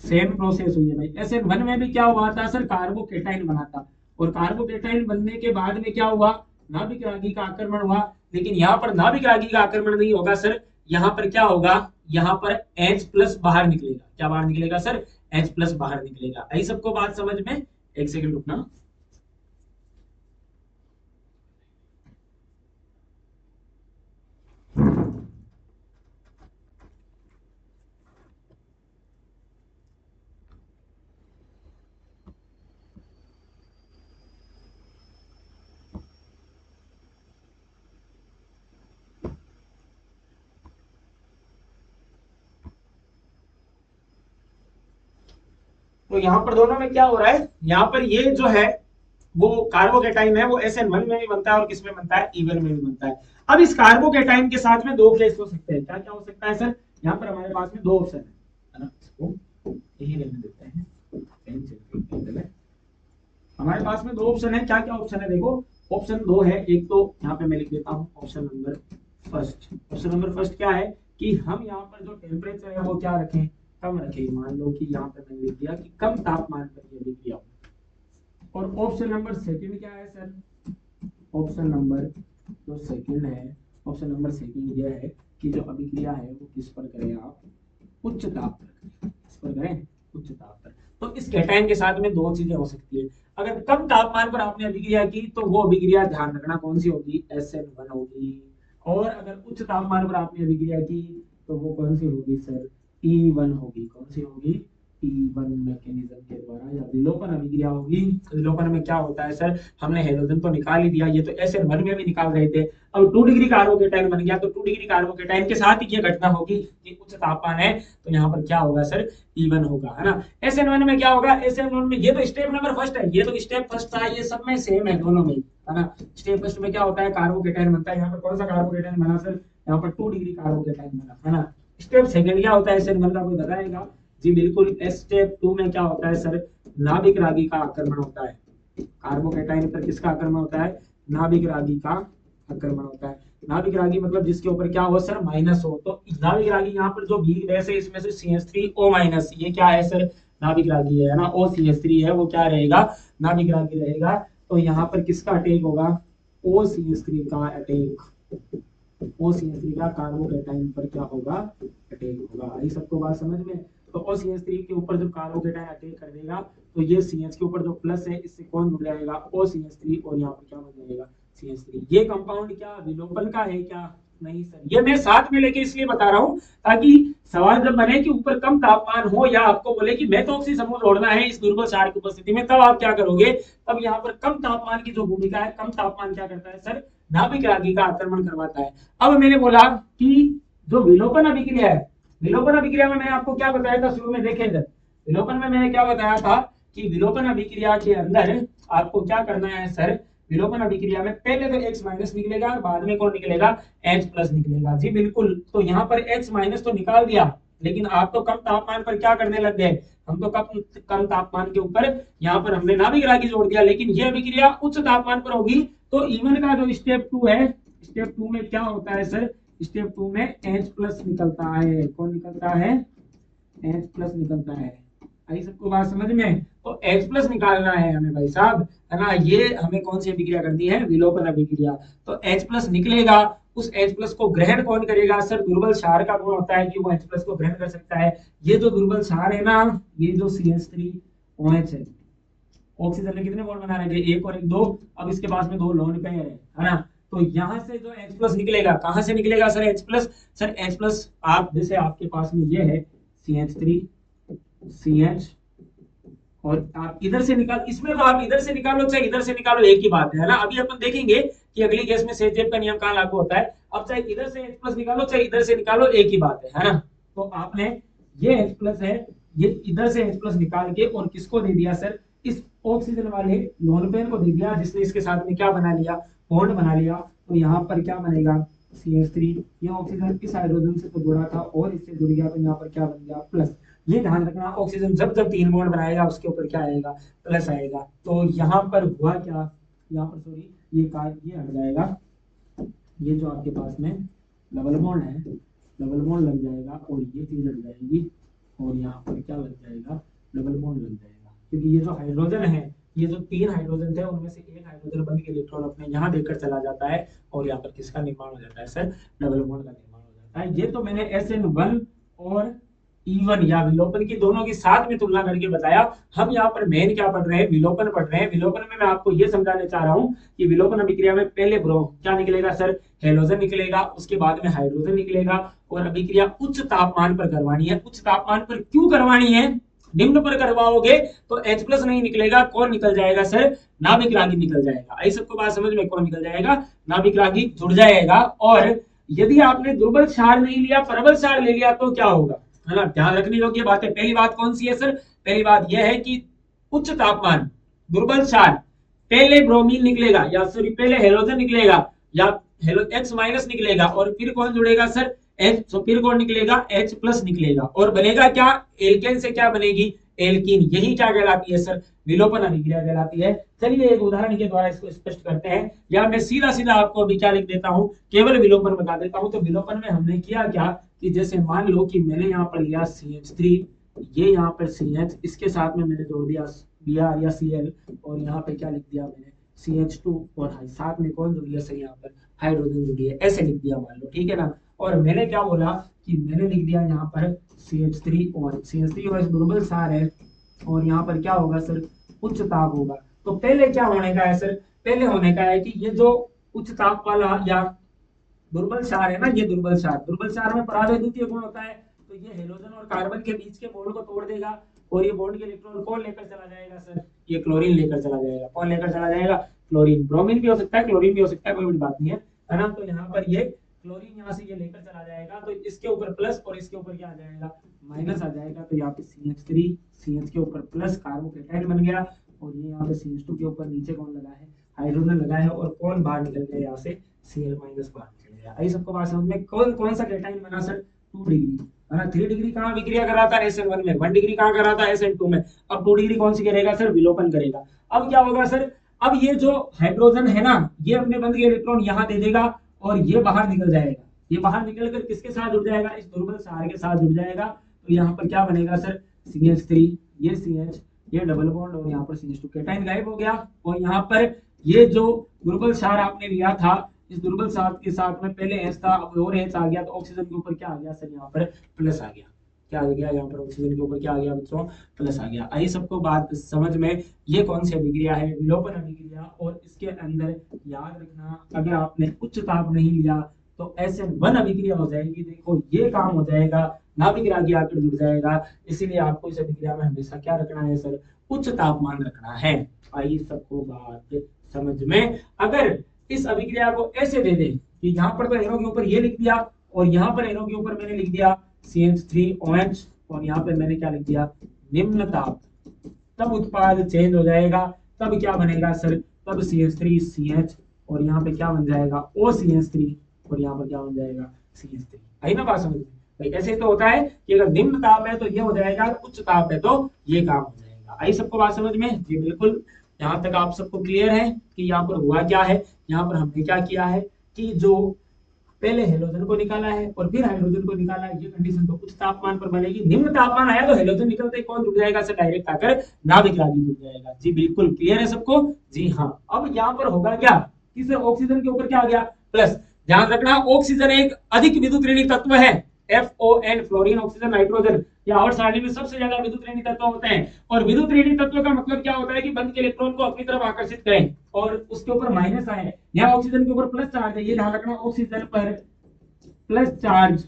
सेम प्रोसेस हुई है भाई। SN1 में भी क्या हुआ था सर, कार्बोकेटाइन बना था, और कार्बोकेटाइन बनने के बाद में क्या हुआ, नाभिक रागी का आक्रमण हुआ। लेकिन यहाँ पर नाभिक रागी का आक्रमण नहीं होगा सर, यहाँ पर क्या होगा, यहाँ पर H+ बाहर निकलेगा। क्या बाहर निकलेगा सर, H+ बाहर निकलेगा। आई सबको बात समझ में? एक सेकंड रुकना। तो यहाँ पर दोनों में क्या हो रहा है, यहाँ पर ये जो है वो कार्बोकेटाइन है, वो SN1 में भी बनता है और किसमें बनता है, E1 में भी बनता है। अब इस कार्बोकेटाइन के साथ में दो केस हो सकते हैं। क्या क्या हो सकता है सर, यहाँ पर हमारे पास में दो ऑप्शन है ना, इसको यही रहने देते हैं। हमारे पास में दो ऑप्शन है। क्या क्या ऑप्शन है देखो, ऑप्शन दो है। एक तो यहाँ पे मैं लिख देता हूँ option number first. Option number first क्या है कि हम यहाँ पर जो टेम्परेचर है वो क्या रखें, कम रखें। मान लो कि यहाँ पे मैंने लिख दिया कि कम तापमान पर ये अभिक्रिया हो। और ऑप्शन नंबर सेकंड क्या है सर, ऑप्शन नंबर जो सेकंड है, ऑप्शन नंबर सेकंड ये है कि जो अभिक्रिया है वो किस पर करें आप, उच्च ताप पर। किस पर करें, उच्च ताप पर। तो इस कैटायन के साथ में दो चीजें हो सकती है। अगर कम तापमान पर आपने अभिक्रिया की तो वो अभिक्रिया ध्यान रखना कौन सी होगी, SN1 होगी। और अगर उच्च तापमान पर आपने अभिक्रिया की तो वो कौन सी होगी सर, E1 होगी। कौन सी होगी, E1 मैकेनिज्म के द्वारा या विलोपन अभिक्रिया होगी। विलोपन में क्या होता है सर, हमने हाइड्रोजन तो निकाल ही दिया, ये तो SN1 में भी निकाल रहे थे। अब 2 डिग्री कार्बोकेटाइन बन गया, तो 2 डिग्री कार्बोकेटाइन के साथ ही ये घटना होगी कि उच्च तापमान है, तो यहाँ पर क्या होगा सर, E1 होगा, है ना। SN1 में क्या होगा, SN1 में ये तो स्टेप नंबर फर्स्ट है, ये तो स्टेप फर्स्ट था, ये सब में सेम है दोनों में, है ना। स्टेप फर्स्ट में क्या होता है, कार्बोकेटाइन बनता है। यहाँ पर कौन सा कार्बोकेटाइन बना सर, यहाँ पर 2 डिग्री कार्बोकेटाइन बना, है ना। स्टेप सेकंड क्या होता है SN1 का, कोई बताएगा? जी बिल्कुल, स्टेप 2 में क्या होता है सर, नाभिक रागी का आक्रमण होता है। कार्बोकेटाइन पर किसका आक्रमण होता है, नाभिक रागी का आक्रमण होता है। नाभिक रागी मतलब जिसके ऊपर क्या हो सर, माइनस हो। तो नाभिक रागी यहाँ पर जो भी वैसे इसमें से CH3O-, ये क्या है सर, नाभिक रागी है ना। OCH3 है वो क्या रहेगा, नाभिक रागी रहेगा। तो यहाँ पर किसका अटैक होगा, OCH3 का अटैक। OCH3 का कार्बोकेटाइन पर क्या होगा, अटैक होगा। ये सबको बात समझ में? तो OCH3 के ऊपर जब कार्बोकेटाइन अटैक कर देगा तो ये CH के ऊपर जो प्लस है इससे कौन जुड़ जाएगा, OCH3, और यहाँ पर क्या बन जाएगा, CH3। ये कंपाउंड क्या विलोपन का है क्या, नहीं सर। ये मैं साथ में लेके इसलिए बता रहा हूँ ताकि सवाल जब बने कि ऊपर कम तापमान हो या आपको बोले कि मेथोक्सी समूह जोड़ना है इस दुर्बल क्षार की उपस्थिति में, तब आप क्या करोगे, तब यहाँ पर कम तापमान की जो भूमिका है, कम तापमान क्या करता है सर, नाभिक रागी का आक्रमण करवाता है। अब मैंने बोला कि जो विलोपन अभिक्रिया है, विलोपन अभिक्रिया में मैंने आपको क्या बताया था शुरू में, देखे इधर विलोपन में मैंने क्या बताया था कि विलोपन अभिक्रिया के अंदर आपको क्या करना है सर, विलोपन अभिक्रिया में पहले तो X- निकलेगा और बाद में कौन निकलेगा, H+ निकलेगा। जी बिल्कुल, तो यहाँ पर X- तो निकाल दिया, लेकिन आप तो कम तापमान पर क्या करने लग गए, हम तो कम तापमान के ऊपर यहाँ पर हमने नाभिक रागी जोड़ दिया, लेकिन ये अभिक्रिया उच्च तापमान पर होगी। तो E1 का जो स्टेप 2 है, स्टेप 2 में क्या होता है सर, स्टेप 2 में H+ निकलता है। कौन निकलता है, H+ निकलता है। आई सबको बात समझ में? तो H+ निकालना है हमें भाई साहब, है ना। ये हमें कौन सी अभिक्रिया करनी है, विलोपन अभिक्रिया। तो H+ निकलेगा, उस H+ को ग्रहण कौन करेगा सर, दुर्बल क्षार का गुण होता है कि वो H+ को ग्रहण कर सकता है। ये जो दुर्बल क्षार है ना, ये जो CH3OH है, ऑक्सीजन ने कितने बॉन्ड बना रहे थे, एक और एक, दो। अब इसके पास में दो लोन पेयर है ना। तो यहाँ से जो H+ निकलेगा, कहां से निकलेगा सर H+, सर H+ आप जैसे आपके पास में ये है CH3CH, और आप इधर से निकाल, इसमें तो आप इधर से निकालो चाहे इधर से निकालो, एक ही बात है ना। अभी अपन देखेंगे कि अगली केस में सेजेब का नियम कहां लागू होता है। अब चाहे इधर से H+ निकालो चाहे इधर से निकालो, एक ही बात है ना। तो आपने ये H+ है, ये इधर से H+ निकाल के और किसको दे दिया सर, इस ऑक्सीजन वाले लोन पेयर को दे दिया, जिसने इसके साथ में क्या बना लिया, बॉन्ड बना लिया। तो यहाँ पर क्या बनेगा, CH3, ये ऑक्सीजन इस हाइड्रोजन से तो जुड़ा था और इससे जुड़ गया, तो यहाँ पर क्या बन गया, प्लस। ये ध्यान रखना, ऑक्सीजन जब जब 3 बॉन्ड बनाएगा उसके ऊपर क्या आएगा, प्लस आएगा। तो यहाँ पर हुआ क्या, यहाँ पर सॉरी ये हट जाएगा, ये जो आपके पास में डबल बॉन्ड है, डबल बॉन्ड लग जाएगा और ये चीज लग जाएगी और यहाँ पर क्या लग जाएगा, डबल बॉन्ड लग जाएगा। क्योंकि ये जो हाइड्रोजन है, ये जो 3 हाइड्रोजन थे उनमें से एक हाइड्रोजन बन के इलेक्ट्रॉन अपने यहाँ देकर चला जाता है और यहाँ पर किसका निर्माण हो जाता है सर, डबल बॉन्ड का निर्माण हो जाता है। ये तो मैंने SN1 और E1 या विलोपन की दोनों की साथ में तुलना करके बताया। हम यहाँ पर मेन क्या पढ़ रहे हैं, विलोपन पढ़ रहे हैं। विलोपन में मैं आपको ये समझाने चाह रहा हूँ कि विलोपन अभिक्रिया में पहले क्या निकलेगा सर, हेलोजन निकलेगा, उसके बाद में हाइड्रोजन निकलेगा और अभिक्रिया उच्च तापमान पर करवानी है। उच्च तापमान पर क्यों करवानी है, निम्न पर करवाओगे तो H+ नहीं निकलेगा, कौन निकल जाएगा सर, नाभिक रागी निकल जाएगा। आई सबको बात समझ में, कौन निकल जाएगा, नाभिक रागी जुड़ जाएगा। और यदि आपने दुर्बल क्षार नहीं लिया, प्रबल क्षार ले लिया तो क्या होगा, है ना। ध्यान रखने योग्य बात है। पहली बात कौन सी है सर, पहली बात यह है कि उच्च तापमान दुर्बल क्षार, पहले ब्रोमीन निकलेगा या सॉरी पहले हेलोजन निकलेगा या H- निकलेगा और फिर कौन जुड़ेगा सर, H, तो फिर कौन निकलेगा, H+ निकलेगा और बनेगा क्या, एल्केन से क्या बनेगी, एल्कीन। यही क्या कहलाती है सर, विलोपन अभिक्रिया कहलाती है। चलिए एक उदाहरण के द्वारा इसको स्पष्ट करते हैं, या मैं सीधा सीधा आपको अभी क्या लिख देता हूं, केवल विलोपन बता देता हूं। तो विलोपन में हमने किया क्या कि जैसे मान लो कि मैंने यहाँ पर लिया CH3, ये यहाँ पर CH, इसके साथ में मैंने जोड़ दिया Br या Cl और यहाँ पे क्या लिख दिया मैंने CH2 और साथ में कौन जुड़ गया सर, यहाँ पर हाइड्रोजन जुड़ी है, ऐसे लिख दिया मान लो, ठीक है ना। और मैंने क्या बोला कि मैंने लिख दिया यहाँ पर CH3OH दुर्बल क्षार है और यहाँ पर क्या होगा सर, उच्च ताप होगा। तो पहले क्या होने का है सर, पहले होने का है कि ये जो उच्च ताप वाला या दुर्बल क्षार है ना, ये दुर्बल क्षार में परावैद्युतीय गुण होता है। तो ये हेलोजन और कार्बन के बीच के बॉन्ड को तोड़ देगा और ये बॉन्ड के इलेक्ट्रॉन कौन लेकर चला जाएगा सर, ये क्लोरीन लेकर चला जाएगा। कौन लेकर चला जाएगा, क्लोरीन। ब्रोमीन भी हो सकता है, क्लोरीन भी हो सकता है, कोई बड़ी बात नहीं है ना। तो यहाँ पर ये क्लोरीन यहाँ से ये लेकर चला जाएगा, तो इसके ऊपर प्लस और इसके ऊपर क्या आ जाएगा, माइनस आ जाएगा। तो यहाँ पे CH3, CH के ऊपर प्लस कार्बोकेटाइन बन गया और ये यहाँ पे CH2 के ऊपर नीचे कौन लगा है, हाइड्रोजन लगा है और कौन बाहर निकल गया यहाँ से, Cl- बाहर निकल गया। आई सबको बात समझ में, कौन कौन सा कैटाइन बना सर, 2 डिग्री, है ना। 3 डिग्री कहाँ विक्रिया कर रहा था, SN1 में। 1 डिग्री कहाँ कर रहा था, SN2 में। अब 2 डिग्री कौन सी करेगा सर, विलोपन करेगा। अब क्या होगा सर, अब ये जो हाइड्रोजन है ना, ये अपने बंद के इलेक्ट्रॉन यहाँ दे देगा और ये बाहर निकल जाएगा। ये बाहर निकल कर किसके साथ जुड़ जाएगा, इस दुर्बल क्षार के साथ जुड़ जाएगा। तो यहाँ पर क्या बनेगा सर, CH3, ये CH, ये डबल बॉन्ड और यहाँ पर CH2, कैटाइन गायब हो गया। और यहाँ पर ये जो दुर्बल क्षार आपने लिया था, इस दुर्बल क्षार के साथ में पहले H था, अब और H आ गया, तो ऑक्सीजन के ऊपर क्या आ गया सर, यहाँ पर प्लस आ गया। क्या आ गया, यहाँ पर ऑक्सीजन के ऊपर क्या आ गया बच्चों, प्लस आ गया। आई सबको बात समझ में, ये कौन सी अभिक्रिया है, विलोपन अभिक्रिया। और इसके अंदर याद रखना, अगर आपने उच्च ताप नहीं लिया तो SN1 अभिक्रिया हो जाएगी। देखो ये काम हो जाएगा, नाभिक रागी आकर जुड़ जाएगा। इसीलिए आपको इस अभिक्रिया में हमेशा क्या रखना है सर, उच्च तापमान रखना है। आई सबको बात समझ में। अगर इस अभिक्रिया को ऐसे दे दें कि यहाँ पर तो एरो के ऊपर ये लिख दिया और यहाँ पर एरो के ऊपर मैंने लिख दिया CH3OH और यहाँ पे मैंने क्या लिख दिया, निम्न ताप, तब उत्पाद चेंज हो जाएगा। तब क्या बनेगा सर, तब CH3CH और यहाँ पे क्या बन जाएगा, OCH3 और यहाँ पर क्या बन जाएगा, CH3। आई ना बात समझ में भाई। ऐसे तो होता है कि अगर निम्न ताप है तो ये हो जाएगा, उच्च ताप है तो ये काम हो जाएगा। आई सबको बात समझ में जी, बिल्कुल। यहाँ तक आप सबको क्लियर है कि यहाँ पर हुआ क्या है। यहाँ पर हमने क्या किया है कि जो पहले हेलोजन को निकाला है और फिर हाइड्रोजन को निकाला है, ये कंडीशन तो उच्च तापमान पर बनेगी। निम्न तापमान आया तो हेलोजन निकलते ही कौन जुड़ जाएगा सर, डायरेक्ट आकर नाभिक रागी जुड़ जाएगा। जी बिल्कुल क्लियर है सबको जी हाँ। अब यहाँ पर होगा क्या कि सर ऑक्सीजन के ऊपर क्या आ गया, प्लस। ध्यान रखना, ऑक्सीजन एक अधिक विद्युत ऋणी तत्व है। FON, फ्लोरीन, ऑक्सीजन, नाइट्रोजन, या आवर्त सारणी में सबसे ज्यादा विद्युत ऋणी तत्व होते हैं। और विद्युत ऋणी तत्व का मतलब क्या होता है कि बंद के इलेक्ट्रॉन को अपनी तरफ आकर्षित करें और उसके ऊपर माइनस आए। यहाँ ऑक्सीजन के ऊपर प्लस चार्ज है, ये ध्यान रखना, ऑक्सीजन पर प्लस चार्ज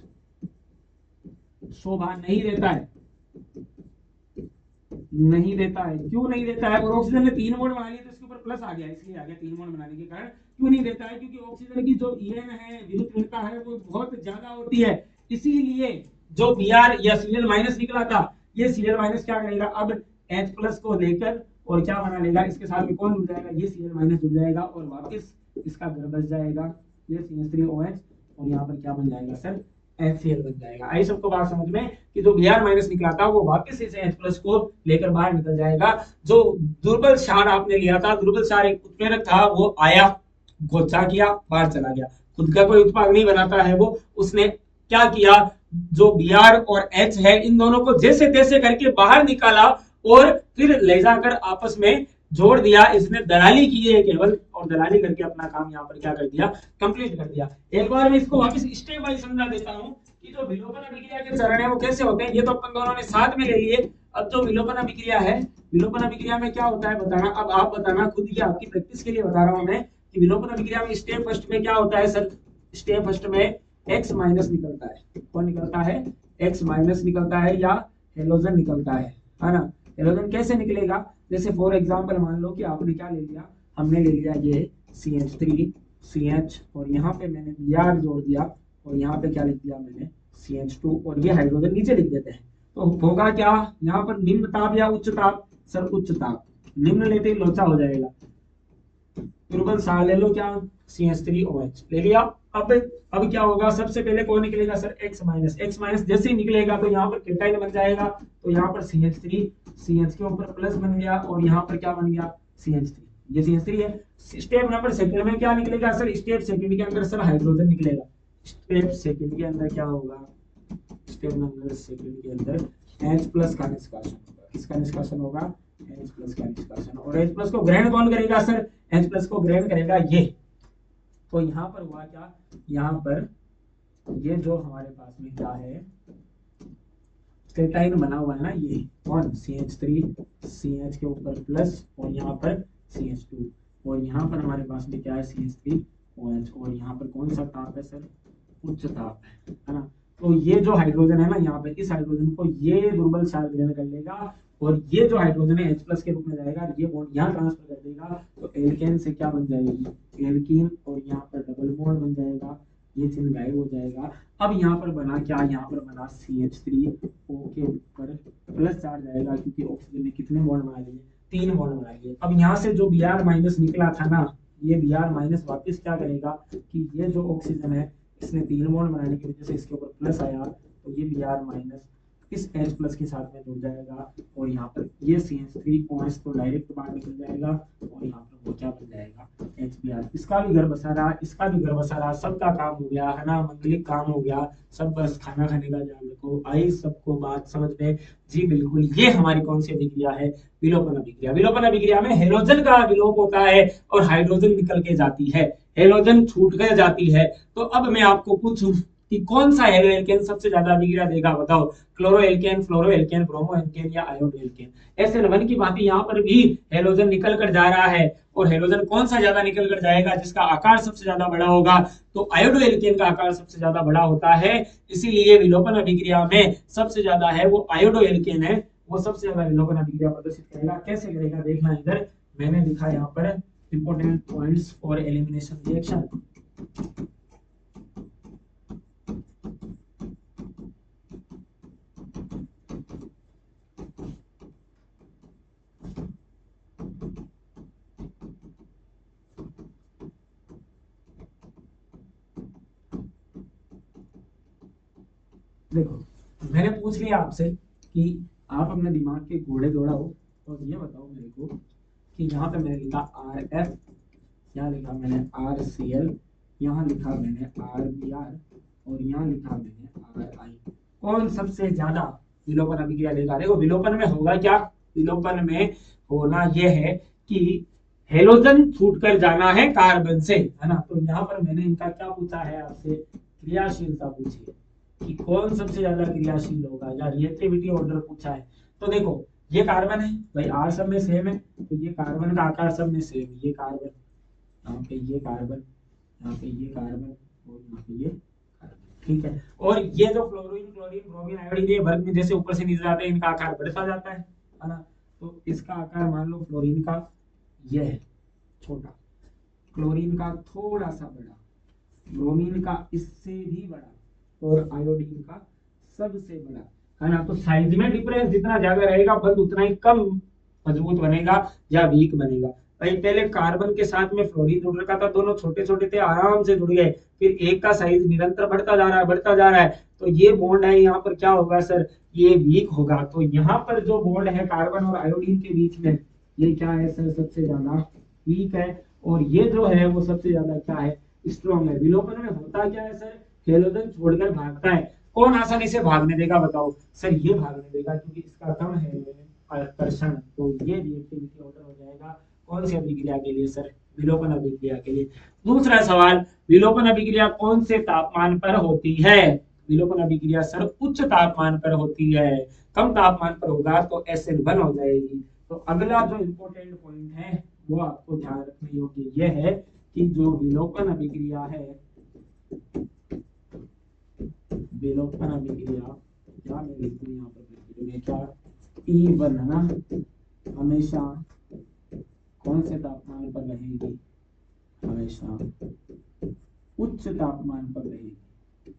शोभा नहीं देता है, नहीं देता है। क्यों नहीं देता है, और ऑक्सीजन ने 3 बॉन्ड बना लिए तो इसके ऊपर प्लस आ गया, इसलिए आ गया 3 बॉन्ड बनाने के कारण। क्यों नहीं देता है, क्योंकि ऑक्सीजन की जो EN है, विद्युत ऋणता है, वो बहुत ज्यादा होती है। इसीलिए जो Br या Cl- निकला था, ये Cl- क्या करेगा, अब H+ को लेकर और क्या बना लेगा, इसके साथ में कौन जुड़ जाएगा, ये Cl- जुड़ जाएगा और वापस इसका घर बच जाएगा, ये CH3OH और यहाँ पर क्या बन जाएगा सर, HCl बन जाएगा। आई सबको बात समझ में कि जो Br माइनस निकला था वो वापस इसे H प्लस को लेकर बाहर निकल जाएगा। जो दुर्बल क्षार आपने लिया था, दुर्बल क्षार एक उत्प्रेरक था, वो आया, गोचा किया, बाहर चला गया, खुद का कोई उत्पाद नहीं बनाता है वो, उसने क्या किया, जो Br और H है इन दोनों को जैसे तैसे करके बाहर निकाला और फिर ले जाकर आपस में जोड़ दिया। इसने दलाली की है केवल, और दलाली करके अपना काम यहाँ पर क्या कर दिया, कंप्लीट कर दिया। एक बार मैं इसको वापस स्टेप वाइज समझा देता हूँ कि जो विलोपन अभिक्रिया के चरण है वो कैसे होते हैं। ये तो अपन दोनों ने साथ में ले लिए। अब जो विलोपन अभिक्रिया है, विलोपन अभिक्रिया में क्या होता है बताना। अब आप बताना खुद की, आपकी प्रैक्टिस के लिए बता रहा हूं मैं कि विलोपन अभिक्रिया में स्टेप फर्स्ट में क्या होता है सर। स्टेप फर्स्ट में X माइनस निकलता है। कौन निकलता है, X माइनस निकलता है या हेलोजन निकलता है ना। हेलोजन कैसे निकलेगा, जैसे फॉर एग्जांपल मान लो कि आपने क्या ले लिया, हमने ले लिया ये CH3 CH और यहाँ पे मैंने Br जोड़ दिया और यहाँ पे क्या लिख दिया मैंने CH2 और ये हाइड्रोजन नीचे लिख देते हैं। तो होगा क्या, यहाँ पर निम्न ताप या उच्च ताप, सर उच्च ताप, निम्न लेते ही लोचा हो जाएगा। दुर्बल क्षार ले लो, क्या CH3OH ले लिया। अब क्या होगा, सबसे पहले कौन निकलेगा sir, X minus. X minus जैसे ही निकलेगा तो यहाँ पर केटाइन बन जाएगा, तो यहाँ पर CH3, CH के ऊपर प्लस बन गया और यहाँ पर क्या बन गया CH3, ये CH3 है। स्टेप नंबर सेकंड में क्या निकलेगा सर, स्टेप सेकंड के अंदर सर हाइड्रोजन निकलेगा। स्टेप सेकंड के अंदर क्या होगा, स्टेप नंबर सेकंड के अंदर H प्लस का निष्कासन होगा। किसका निष्कासन होगा, H प्लस का निष्कासन। और H प्लस को ग्रहण कौन करेगा सर, H प्लस को ग्रहण करेगा ये। तो यहाँ पर हुआ क्या, यहाँ पर ये जो हमारे पास में क्या है, केटाइन बना हुआ है ना, ये कौन CH3 CH के ऊपर प्लस और यहाँ पर CH2 और यहाँ पर हमारे पास में क्या है CH3OH और यहाँ पर कौन सा ताप है सर, उच्च ताप है ना। तो ये जो हाइड्रोजन है ना यहाँ पे, इस हाइड्रोजन को ये दुर्बल क्षार ग्रहण कर लेगा और ये जो हाइड्रोजन है H प्लस के रूप में जाएगा, ये बॉन्ड यहाँ ट्रांसफर कर देगा। तो एल्केन से क्या बन जाएगी, एल्कीन, और यहाँ पर डबल बॉन्ड बन जाएगा, ये चिन्ह गायब हो जाएगा। अब यहाँ पर बना क्या, यहाँ पर बना CH3O के ऊपर प्लस चार्ज आएगा क्योंकि ऑक्सीजन ने कितने बॉन्ड बना लिए, 3 बॉन्ड बना लिए। अब यहाँ से जो Br माइनस निकला था ना, ये Br माइनस वापस क्या करेगा कि ये जो ऑक्सीजन है इसने 3 बॉन्ड बनाने की वजह से इसके ऊपर प्लस आया, तो ये Br माइनस इस H प्लस के साथ में जुड़ जाएगा और यहाँ पर ये CH3OH तो डायरेक्ट बाहर निकल जाएगा और यहाँ पर वो क्या बन जाएगा HBr। इसका भी घर बसा रहा, इसका भी घर बसा रहा, सबका काम हो गया है ना, मंगलिक काम हो गया। सब बस खाना खाने का ध्यान रखो। आई सबको बात समझ में, जी बिल्कुल। ये हमारी कौन सी अभिक्रिया है, विलोपन अभिक्रिया। विलोपन अभिक्रिया में हेलोजन का विलोप होता है और हाइड्रोजन निकल के जाती है, हेलोजन छूट कर जाती है। तो अब मैं आपको पूछूं कि कौन सा हेलो एल्केन सबसे ज्यादा अभिक्रिया देगा, बताओ। क्लोरो एल्केन, फ्लोरो एल्केन, ब्रोमो एल्केन या आयोडो एल्केन। SN1 की भांति यहाँ पर भी हेलोजन निकल कर जा रहा है और हेलोजन कौन सा ज्यादा निकल कर जाएगा, जिसका आकार सबसे ज्यादा बड़ा होगा, तो आयोडो एल्केन का आकार सबसे ज्यादा बड़ा होता है। इसीलिए विलोपन अभिक्रिया में सबसे ज्यादा है वो आयोडो एल्केन है, वो सबसे ज्यादा विलोपन अभिक्रिया प्रदर्शित करेगा। कैसे करेगा देखना, इधर मैंने लिखा यहाँ पर important points for elimination reaction. देखो मैंने पूछ लिया आपसे कि आप अपने दिमाग के घोड़े दौड़ाओ और ये बताओ मेरे को कि यहाँ पे मैंने लिखा RF, यहाँ लिखा मैंने RCl, यहाँ लिखा मैंने RBr और यहाँ लिखा मैंने RI। कौन सबसे ज्यादा विलोपन अभिक्रिया देगा। देखो विलोपन में होगा क्या, विलोपन में होना यह है कि हेलोजन छूट कर जाना है कार्बन से, है ना। तो यहाँ पर मैंने इनका क्या पूछा है आपसे, क्रियाशीलता पूछी है कि कौन सबसे ज्यादा क्रियाशील होगा या रिएक्टिविटी ऑर्डर पूछा है। तो देखो ये कार्बन है भाई, R सब में सेम है, तो ये कार्बन का आकार सब में सेम है। ये कार्बन, यहाँ पे ये कार्बन, यहाँ पे ये कार्बन और यहाँ पे ये कार्बन, ठीक है। और ये जो फ्लोरीन, क्लोरीन, ब्रोमीन, आयोडीन, ये वर्ग में जैसे ऊपर से नीचे जाते हैं इनका आकार बढ़ता जाता है ना। तो इसका आकार मान लो फ्लोरीन का ये है छोटा, क्लोरीन का थोड़ा सा बड़ा, ब्रोमीन का इससे भी बड़ा और आयोडीन का सबसे बड़ा, है ना। तो साइज में डिफरेंस जितना ज्यादा रहेगा बंद उतना ही कम मजबूत बनेगा या वीक बनेगा। भाई पहले कार्बन के साथ में फ्लोरीन जुड़ रखा था, दोनों छोटे छोटे थे, आराम से जुड़ गए, फिर एक का साइज निरंतर बढ़ता जा रहा है, बढ़ता जा रहा है, तो ये बॉन्ड है यहाँ पर क्या होगा सर, ये वीक होगा। तो यहाँ पर जो बॉन्ड है कार्बन और आयोडीन के बीच में, ये क्या है सर, सबसे ज्यादा वीक है, और ये जो है वो सबसे ज्यादा क्या है, स्ट्रॉन्ग है। विलोपन में होता क्या है सर, हेलोजन छोड़कर भागता है। कौन आसानी से भागने देगा बताओ सर, ये भागने देगा क्योंकि इसका कम है आकर्षण, तो ये रिएक्टिविटी ऑर्डर हो जाएगा कौन सी अभिक्रिया के लिए सर, विलोपन अभिक्रिया के लिए। दूसरा सवाल, विलोपन अभिक्रिया कौन से तापमान पर होती है, विलोपन अभिक्रिया सर उच्च तापमान पर होती है, कम तापमान पर होगा तो SN1 हो जाएगी। तो अगला जो इम्पोर्टेंट पॉइंट है वो आपको ध्यान रखने योग्य यह है कि जो विलोपन अभिक्रिया है, विलोपन अभिक्रिया क्या मैं लिखूं यहाँ पर क्या, E1 है ना, हमेशा कौन से तापमान पर रहेगी, हमेशा उच्च तापमान पर रहेगी,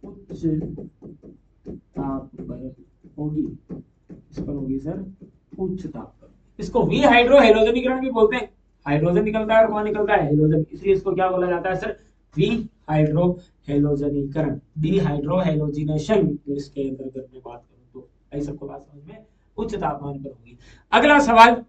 उच्च ताप पर होगी, इस पर होगी सर उच्च ताप पर। इसको वी हाइड्रो हेलोजनीकरण भी बोलते हैं, हाइड्रोजन निकलता है और कौन निकलता है, हेलोजन, इसलिए इसको क्या बोला जाता है सर, वी हाइड्रो हेलोजनीकरण, डी हाइड्रो हेलोजिनेशन, इसके अंतर्गत में बात करूं तो ऐसा सबको बात समझ में, उच्च तापमान पर होगी। अगला सवाल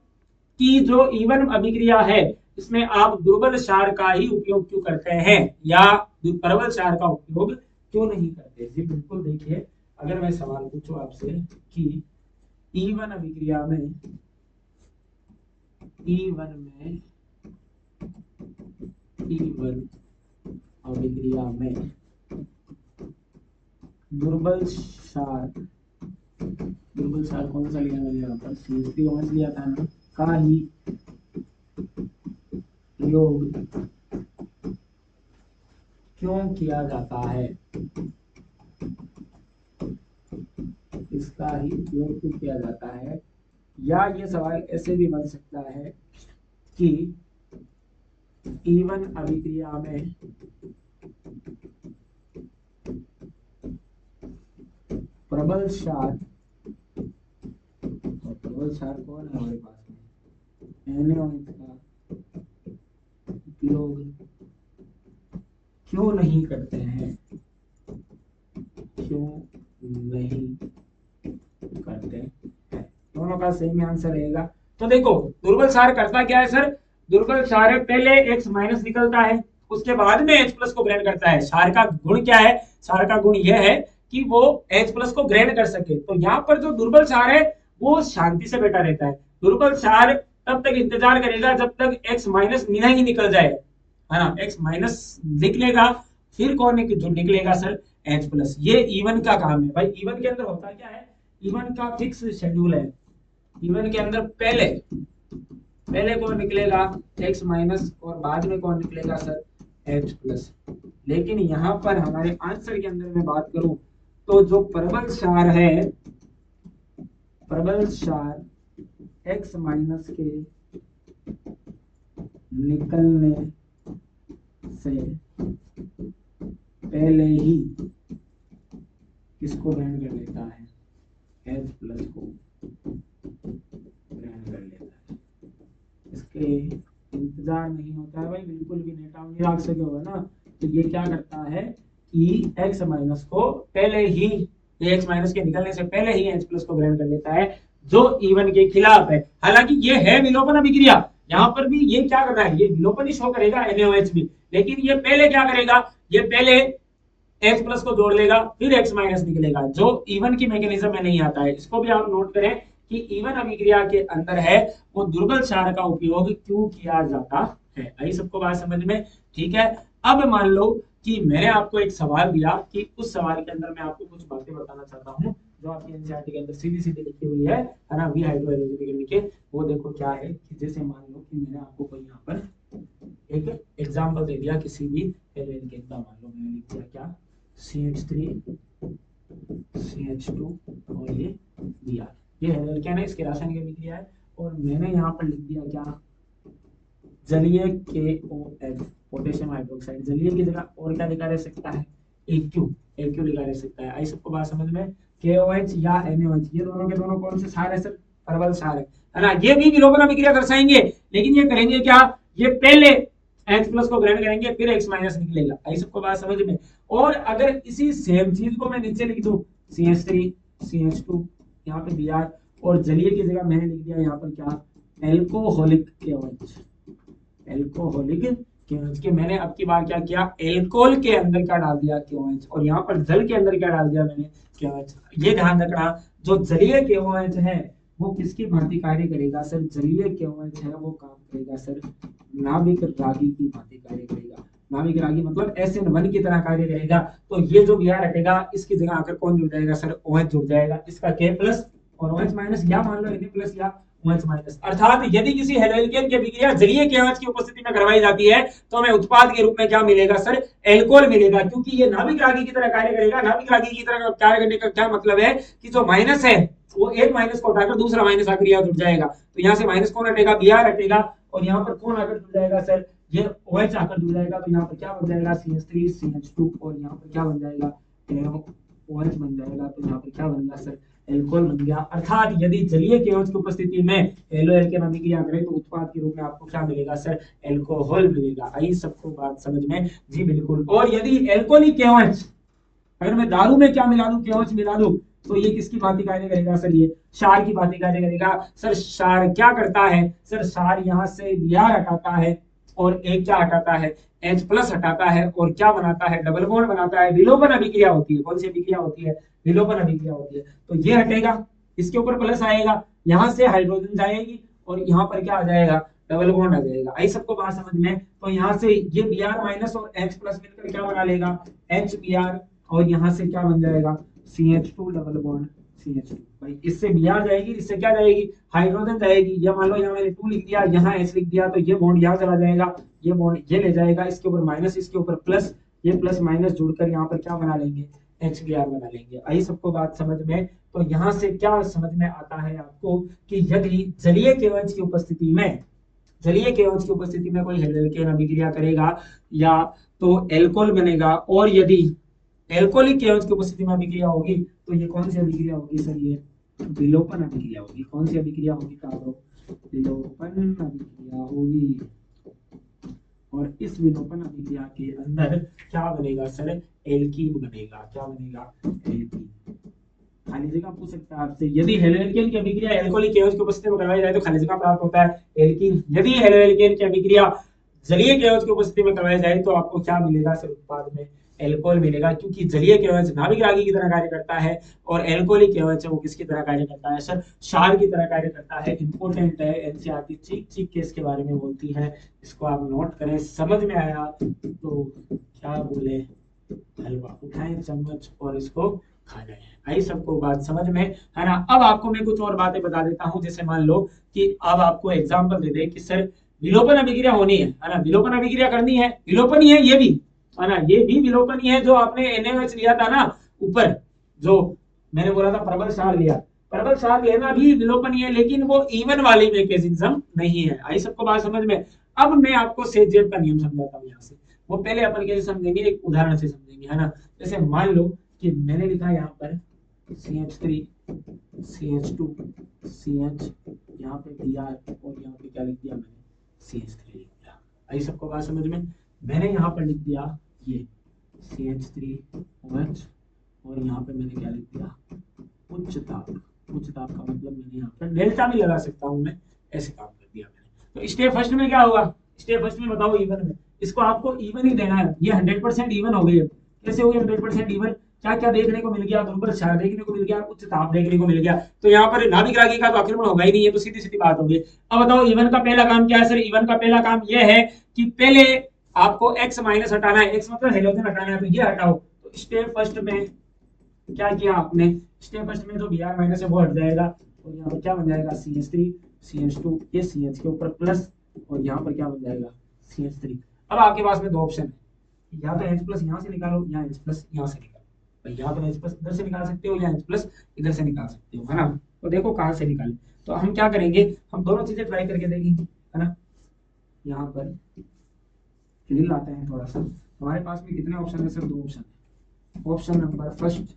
कि जो E1 अभिक्रिया है इसमें आप दुर्बल क्षार का ही उपयोग क्यों करते हैं या प्रबल क्षार का उपयोग क्यों नहीं करते। जी बिल्कुल, देखिए अगर मैं सवाल पूछूं आपसे कि E1 अभिक्रिया में, E1 अभिक्रिया में दुर्बल क्षार कौन सा लिया मैंने यहाँ पर, CH3 लिया था ना, का ही प्रयोग क्यों किया जाता है, इसका ही उपयोग क्यों किया जाता है। या ये सवाल ऐसे भी बन सकता है कि E1 अभिक्रिया में प्रबल क्षार कौन है हमारे पास में, NaOH का उपयोग क्यों नहीं करते हैं, क्यों नहीं करते हैं, दोनों का सेम आंसर रहेगा। तो देखो दुर्बल क्षार करता क्या है सर, दुर्बल क्षार पहले X माइनस निकलता है, उसके बाद में H प्लस को ग्रहण करता है। क्षार का गुण क्या है, क्षार का गुण यह है कि वो H प्लस को ग्रहण कर सके। तो यहाँ पर जो दुर्बल क्षार है वो शांति से बैठा रहता है, दुर्बल क्षार तब तक इंतजार करेगा जब तक X माइनस नहीं निकल जाए, है ना, X माइनस लिख लेगा, फिर कौन जो निकलेगा सर, H प्लस। ये E1 का काम है भाई। E1 के अंदर होता क्या है, E1 का फिक्स शेड्यूल है, E1 के अंदर पहले कौन निकलेगा, X माइनस, और बाद में कौन निकलेगा सर, H प्लस। लेकिन यहाँ पर हमारे आंसर के अंदर मैं बात करूं तो जो प्रबल क्षार है, प्रबल क्षार X माइनस के निकलने से पहले ही किसको ग्रहण कर लेता है, H प्लस को ग्रहण कर लेता है, इसके इंतजार नहीं होता है भाई, बिल्कुल भी नेटाउन नहीं रख सके होगा ना। तो ये क्या करता है कि X माइनस को पहले ही, X माइनस के निकलने से पहले ही H प्लस को ग्रहण कर लेता है, जो E1 के खिलाफ है। हालांकि ये है विलोपन अभिक्रिया, यहाँ पर भी ये क्या कर रहा है, ये विलोपन ही शो करेगा NaOH भी, लेकिन ये पहले क्या करेगा, ये पहले H प्लस को जोड़ लेगा फिर X माइनस निकलेगा, जो E1 की मैकेनिज्म में नहीं आता है। इसको भी आप नोट करें कि E1 अभिक्रिया के अंदर है वो दुर्बल क्षार का उपयोग क्यों किया जाता है। आई सबको बात समझ में, ठीक है। अब मान लो कि मैंने आपको एक सवाल दिया कि उस सवाल के अंदर मैं आपको कुछ बातें बताना चाहता हूँ जो आपकी एनसीईआरटी के अंदर सीधी सीधी लिखी हुई है ना, वी हाइड्रो हेलोजनीकरण के। वो देखो क्या है कि जैसे मान लो कि मैंने आपको कोई यहाँ पर एक एग्जांपल दे दिया किसी भी एल्केन का, मान लो मैंने लिख दिया क्या, CH3 CH2 और ये Br, ये एल्केन है, इसके रासायनिक अभिक्रिया है। और मैंने यहाँ पर लिख दिया क्या, जलीय KOH पोटेशियम हाइड्रोक्साइड, जलीय की जगह और क्या लिखा रह सकता है, AQ लिखा रह सकता है। आई सबको बात समझ में, KOH या NaOH, ये दोनों के दोनों कौन से क्षार है सर, प्रबल क्षार है ना। ये भी विलोपन अभिक्रिया दर्शाएंगे, लेकिन ये करेंगे क्या, ये पहले H प्लस को ग्रहण करेंगे फिर X माइनस निकलेगा। आई सबको बात समझ में। और अगर इसी सेम चीज को मैं नीचे लिख दूं CH3 CH2 यहाँ पे Br, और जलीय की जगह मैंने लिख दिया यहाँ पर क्या, एल्कोहलिक KOH, एल्कोहलिक KOH के मैंने अब की बार क्या किया, एल्कोहल के अंदर क्या डाल दिया KOH, और यहाँ पर जल के अंदर क्या डाल दिया मैंने KOH। ये ध्यान रखना, जो जलीय KOH है वो किसकी भांति कार्य करेगा सर, जलीय KOH है वो काम करेगा सर नाभिक रागी की भांति कार्य करेगा। नाभिक रागी मतलब SN1 की तरह कार्य करेगा। तो ये जो Br हटेगा इसकी जगह आकर कौन जुड़ जाएगा सर, OH जुड़ जाएगा, इसका K प्लस और OH माइनस, या मान लो Na प्लस या OH माइनस। अर्थात यदि किसी हेलोएल्केन की अभिक्रिया जलीय KOH की उपस्थिति में करवाई जाती है तो हमें उत्पाद के रूप में क्या मिलेगा सर, एल्कोहल मिलेगा, क्योंकि ये नाभिक रागी की तरह कार्य करेगा। नाभिक रागी की तरह कार्य करने का क्या मतलब है कि जो माइनस है वो एक माइनस को हटाकर दूसरा माइनस आकर यहाँ जुड़ जाएगा। तो यहाँ से माइनस कौन हटेगा, Br हटेगा, और यहाँ पर कौन आकर जुड़ जाएगा सर, ये OH आकर जुड़ जाएगा। तो यहाँ पर क्या बन जाएगा CH3 CH2, और यहाँ पर क्या बन जाएगा OH बन जाएगा। तो यहाँ पर क्या बन गया सर, एल्कोहल बन गया। अर्थात यदि जलीय KOH की उपस्थिति में हेलोएल्केन अभिक्रिया करें तो उत्पाद के रूप में आपको क्या मिलेगा सर, एल्कोहल मिलेगा। आई सबको बात समझ में, जी बिल्कुल। और यदि एल्कोहलिक KOH अगर मैं दारू में क्या मिला दूं, KOH मिला दूं, तो ये किसकी भांति कार्य करेगा सर, ये क्षार की भांति कार्य करेगा। सर क्षार क्या करता है सर, क्षार यहाँ से Br हटाता है और एक क्या हटाता है, H प्लस हटाता है, और क्या बनाता है, डबल बॉन्ड बनाता है। विलोपन अभिक्रिया होती है, कौन सी अभिक्रिया होती है, विलोपन अभिक्रिया होती है। तो ये हटेगा, इसके ऊपर प्लस आएगा, यहाँ से हाइड्रोजन जाएगी और यहाँ पर क्या आ जाएगा, डबल बॉन्ड आ जाएगा। आई सबको बात समझ में। तो यहाँ से ये Br माइनस और H प्लस मिलकर क्या बना लेगा, HBr, और यहाँ से क्या बन जाएगा CH2 डबल बॉन्ड CH2। भाई इससे Br जाएगी, इससे क्या जाएगी, हाइड्रोजन जाएगी। ये मान लो यहाँ मैंने 2 लिख दिया, यहाँ H लिख दिया, तो ये बॉन्ड यहाँ चला जाएगा, ये बॉन्ड ये ले जाएगा, इसके ऊपर माइनस, इसके ऊपर प्लस, ये प्लस माइनस जुड़कर यहाँ पर क्या बना लेंगे, HBr बना लेंगे। आई सबको बात समझ में। तो यहाँ से क्या समझ में आता है आपको कि यदि जलीय KOH की उपस्थिति में, जलीय KOH की उपस्थिति में कोई हेलोएल्केन अभिक्रिया करेगा या तो एल्कोहल बनेगा, और यदि एल्कोहलिक KOH की उपस्थिति में अभिक्रिया होगी तो ये कौन सी अभिक्रिया होगी सर, ये विलोपन अभिक्रिया होगी। कौन सी अभिक्रिया होगी, कहा विलोपन अभिक्रिया होगी। और इस विलोपन अभिक्रिया के अंदर क्या बनेगा सर, एल्कीन बनेगा। क्या बनेगा, एल्कीन। खाली जगह पूछ सकता है आपसे, यदि हेलोएल्केन की अभिक्रिया एल्कोहलिक KOH की उपस्थिति में करवाई जाए तो खाली जगह प्राप्त होता है एल्कीन। यदि हेलोएल्केन की अभिक्रिया जलीय KOH की उपस्थिति में करवाई जाए तो आपको क्या मिलेगा सर, उत्पाद में एल्कोहल मिलेगा, क्योंकि जलीय KOH नाभिक रागी की तरह कार्य करता है और एल्कोहलिक KOH है वो किसकी तरह कार्य करता है सर, क्षार की तरह कार्य करता है। इंपॉर्टेंट है, एनसीईआरटी चीक चीक केस के बारे में बोलती है, इसको आप नोट करें। समझ में आया तो क्या बोले, हलवा उठाएं चम्मच और इसको खा जाए। आई सबको बात समझ में है ना। अब आपको मैं कुछ और बातें बता देता हूं, जैसे मान लो कि अब आपको एग्जांपल दे दे कि सर विलोपन अभिक्रिया होनी है ना, विलोपन अभिक्रिया करनी है, विलोपन ही है ये भी, है ना, ये भी विलोपन ही है। जो आपने NaOH लिया था ना ऊपर, जो मैंने बोला था प्रबल क्षार लिया, प्रबल क्षार लेना भी विलोपन ही है, लेकिन वो इवन वाली मैकेनिज्म नहीं है। आई सबको बात समझ में। अब मैं आपको सेजेब का नियम समझाता हूँ यहाँ से, वो पहले अपन कैसे समझेंगे, एक उदाहरण से समझेंगे, है ना। जैसे मान लो कि मैंने लिखा यहाँ पर CH3 CH2 CH, यहाँ पे Br, और यहाँ पे क्या लिख दिया मैंने, CH3 लिख दिया। आई सबको बात समझ में। मैंने यहाँ पर लिख दिया ये CH3OH, और यहाँ पे मैंने क्या लिख दिया, उच्च ताप। उच्च ताप का मतलब मैंने यहाँ पर डेल्टा भी लगा सकता हूँ मैं, ऐसे काम कर दिया मैंने। तो स्टेप फर्स्ट में क्या होगा, स्टेप फर्स्ट में बताओ इवन में, इसको आपको इवन ही देना है। ये 100% इवन हो गई है। कैसे हो गई 100% इवन, क्या क्या देखने को मिल गया, ध्रुव क्षार देखने को मिल गया, उच्च ताप देखने को मिल गया। तो यहाँ पर नाभिक रागी का तो आक्रमण होगा ही नहीं है, तो सीधी सीधी बात होगी। अब बताओ इवन का पहला काम क्या है सर, इवन का पहला काम यह है कि पहले आपको X माइनस हटाना है, X मतलब हेलोजन हटाना है, तो ये हटाओ। तो स्टेप फर्स्ट में क्या किया आपने, स्टेप फर्स्ट में जो Br माइनस है वो हट जाएगा, और यहाँ पर क्या बन जाएगा CH3 CH2, ये CH के ऊपर प्लस, और यहाँ पर क्या बन जाएगा CH3। अब आपके पास में दो ऑप्शन है, या तो H प्लस यहाँ से निकालो या H प्लस यहाँ से निकालो। या तो H प्लस इधर से निकाल सकते हो या H प्लस इधर से निकाल सकते हो, है ना। तो देखो कहाँ से निकाले, तो हम क्या करेंगे, हम दोनों चीजें ट्राई करके देखेंगे, है ना। यहाँ पर फिर लाते हैं थोड़ा सा। हमारे पास में कितने ऑप्शन है सर, दो ऑप्शन है, ऑप्शन नंबर फर्स्ट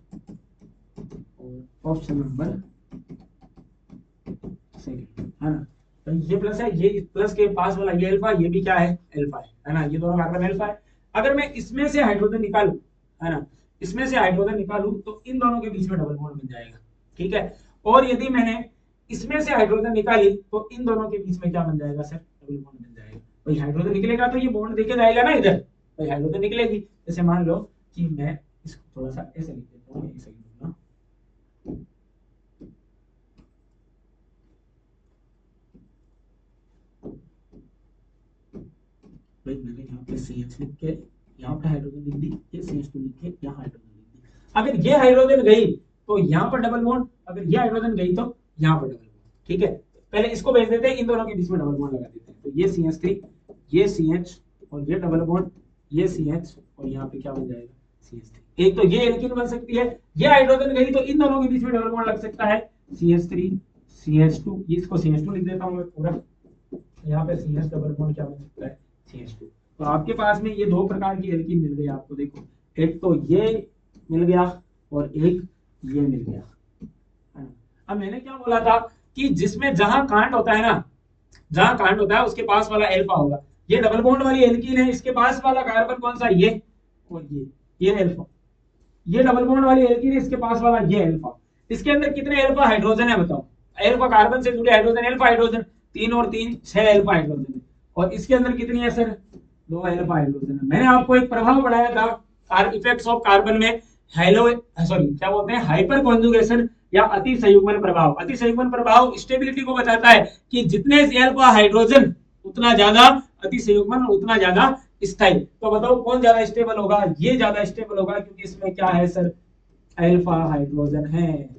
और ऑप्शन नंबर सेकेंड, है ना। तो ये प्लस है, ये प्लस के पास वाला ये अल्फा, ये भी क्या है अल्फा है ना, ये दोनों कार्बन अल्फा है। अगर मैं इसमें से हाइड्रोजन निकालूं, है ना, इसमें से हाइड्रोजन निकालूं तो इन दोनों के बीच में डबल बॉन्ड बन जाएगा, ठीक है। और यदि मैंने इसमें से हाइड्रोजन निकाली तो इन दोनों के बीच में क्या बन जाएगा सर, डबल बॉन्ड बन जाएगा। भाई हाइड्रोजन निकलेगा तो ये बॉन्ड देके जाएगा ना इधर, भाई हाइड्रोजन निकलेगी। जैसे मान लो कि मैं इसको थोड़ा सा ऐसे लिख देता हूँ, ऐसे लिख दूंगा, भाई मैंने यहाँ पे CH लिख के यहाँ पे हाइड्रोजन लिख दी, ये CH2 लिख के यहाँ हाइड्रोजन लिख दी। अगर ये हाइड्रोजन गई तो यहाँ पर डबल बॉन्ड, अगर ये हाइड्रोजन गई तो यहाँ पर डबल बॉन्ड, ठीक है। पहले इसको भेज देते हैं, इन दोनों के बीच में डबल बॉन्ड लगा देते हैं। तो ये CH3, ये CH और ये डबल बॉन्ड, ये CH और यहाँ पे क्या बन जाएगा CH3। एक तो ये एल्कीन बन सकती है, ये हाइड्रोजन गई तो इन दोनों के बीच में डबल बॉन्ड लग सकता है, CH3 CH2, इसको CH2 लिख देता हूँ मैं पूरा, यहाँ पे CH डबल बॉन्ड क्या बन सकता है CH2। तो आपके पास में ये दो प्रकार की एल्कीन मिल गई आपको, देखो एक तो ये मिल गया और एक ये मिल गया। अब मैंने क्या बोला था कि जिसमें जहां कांट होता है ना, जहां कांट होता है उसके पास वाला अल्फा होगा। ये डबल बॉन्ड वाली एल्कीन है, इसके पास वाला कार्बन कौन सा, ये और ये अल्फा। ये डबल बॉन्ड वाली एल्कीन है, इसके पास वाला ये अल्फा। इसके अंदर कितने अल्फा हाइड्रोजन है बताओ, अल्फा कार्बन से जुड़े हाइड्रोजन, अल्फा हाइड्रोजन 3 और 3 6 अल्फा हाइड्रोजन है। और इसके अंदर कितनी है सर, 2 अल्फा हाइड्रोजन है। मैंने आपको एक प्रभाव पढ़ाया था इफेक्ट्स ऑफ कार्बन में, हेलो सॉरी क्या बोलते हैं, हाइपर कॉन्जुगेशन या अति संयुग्मन प्रभाव। अति संयुग्मन प्रभाव स्टेबिलिटी को बताता है कि जितने अल्फा हाइड्रोजन उतना ज्यादा अति संयुग्मन, उतना ज्यादा स्थायी। तो बताओ कौन ज्यादा स्टेबल होगा, ये ज्यादा स्टेबल होगा, क्योंकि इसमें क्या है सर, अल्फा हाइड्रोजन है,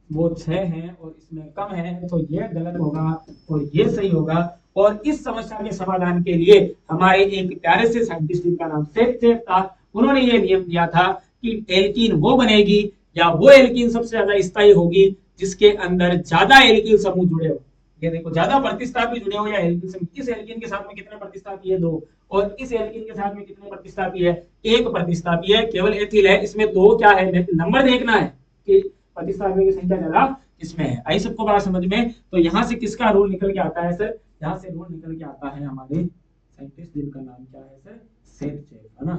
वो 6 है और इसमें कम है, तो ये गलत होगा और ये सही होगा। और इस समस्या के समाधान के लिए हमारे एक प्यारे से साइंटिस्ट जिनका नाम सेट था, उन्होंने ये नियम दिया था कि एल्कीन वो बनेगी या वो एल्कीन सबसे ज्यादा स्थायी होगी जिसके अंदर ज्यादा एल्कीन समूह जुड़े हो। ये देखो ज्यादा प्रतिस्थापी जुड़े हो या एल्कीन समूह, इस एल्कीन के साथ में कितने प्रतिस्थापी है, 2, और इस एल्कीन के साथ में कितने प्रतिस्थापी है, 1 प्रतिस्थापी है, केवल एथिल है, इसमें 2 क्या है, नंबर देखना है कि प्रतिस्थापियों की संख्या ज्यादा किसमें है। आई सबको बात समझ में। तो यहाँ से किसका रूल निकल के आता है सर, यहाँ से रूल निकल के आता है हमारे साइंटिस्ट जिनका नाम क्या है सर, सेट, है ना।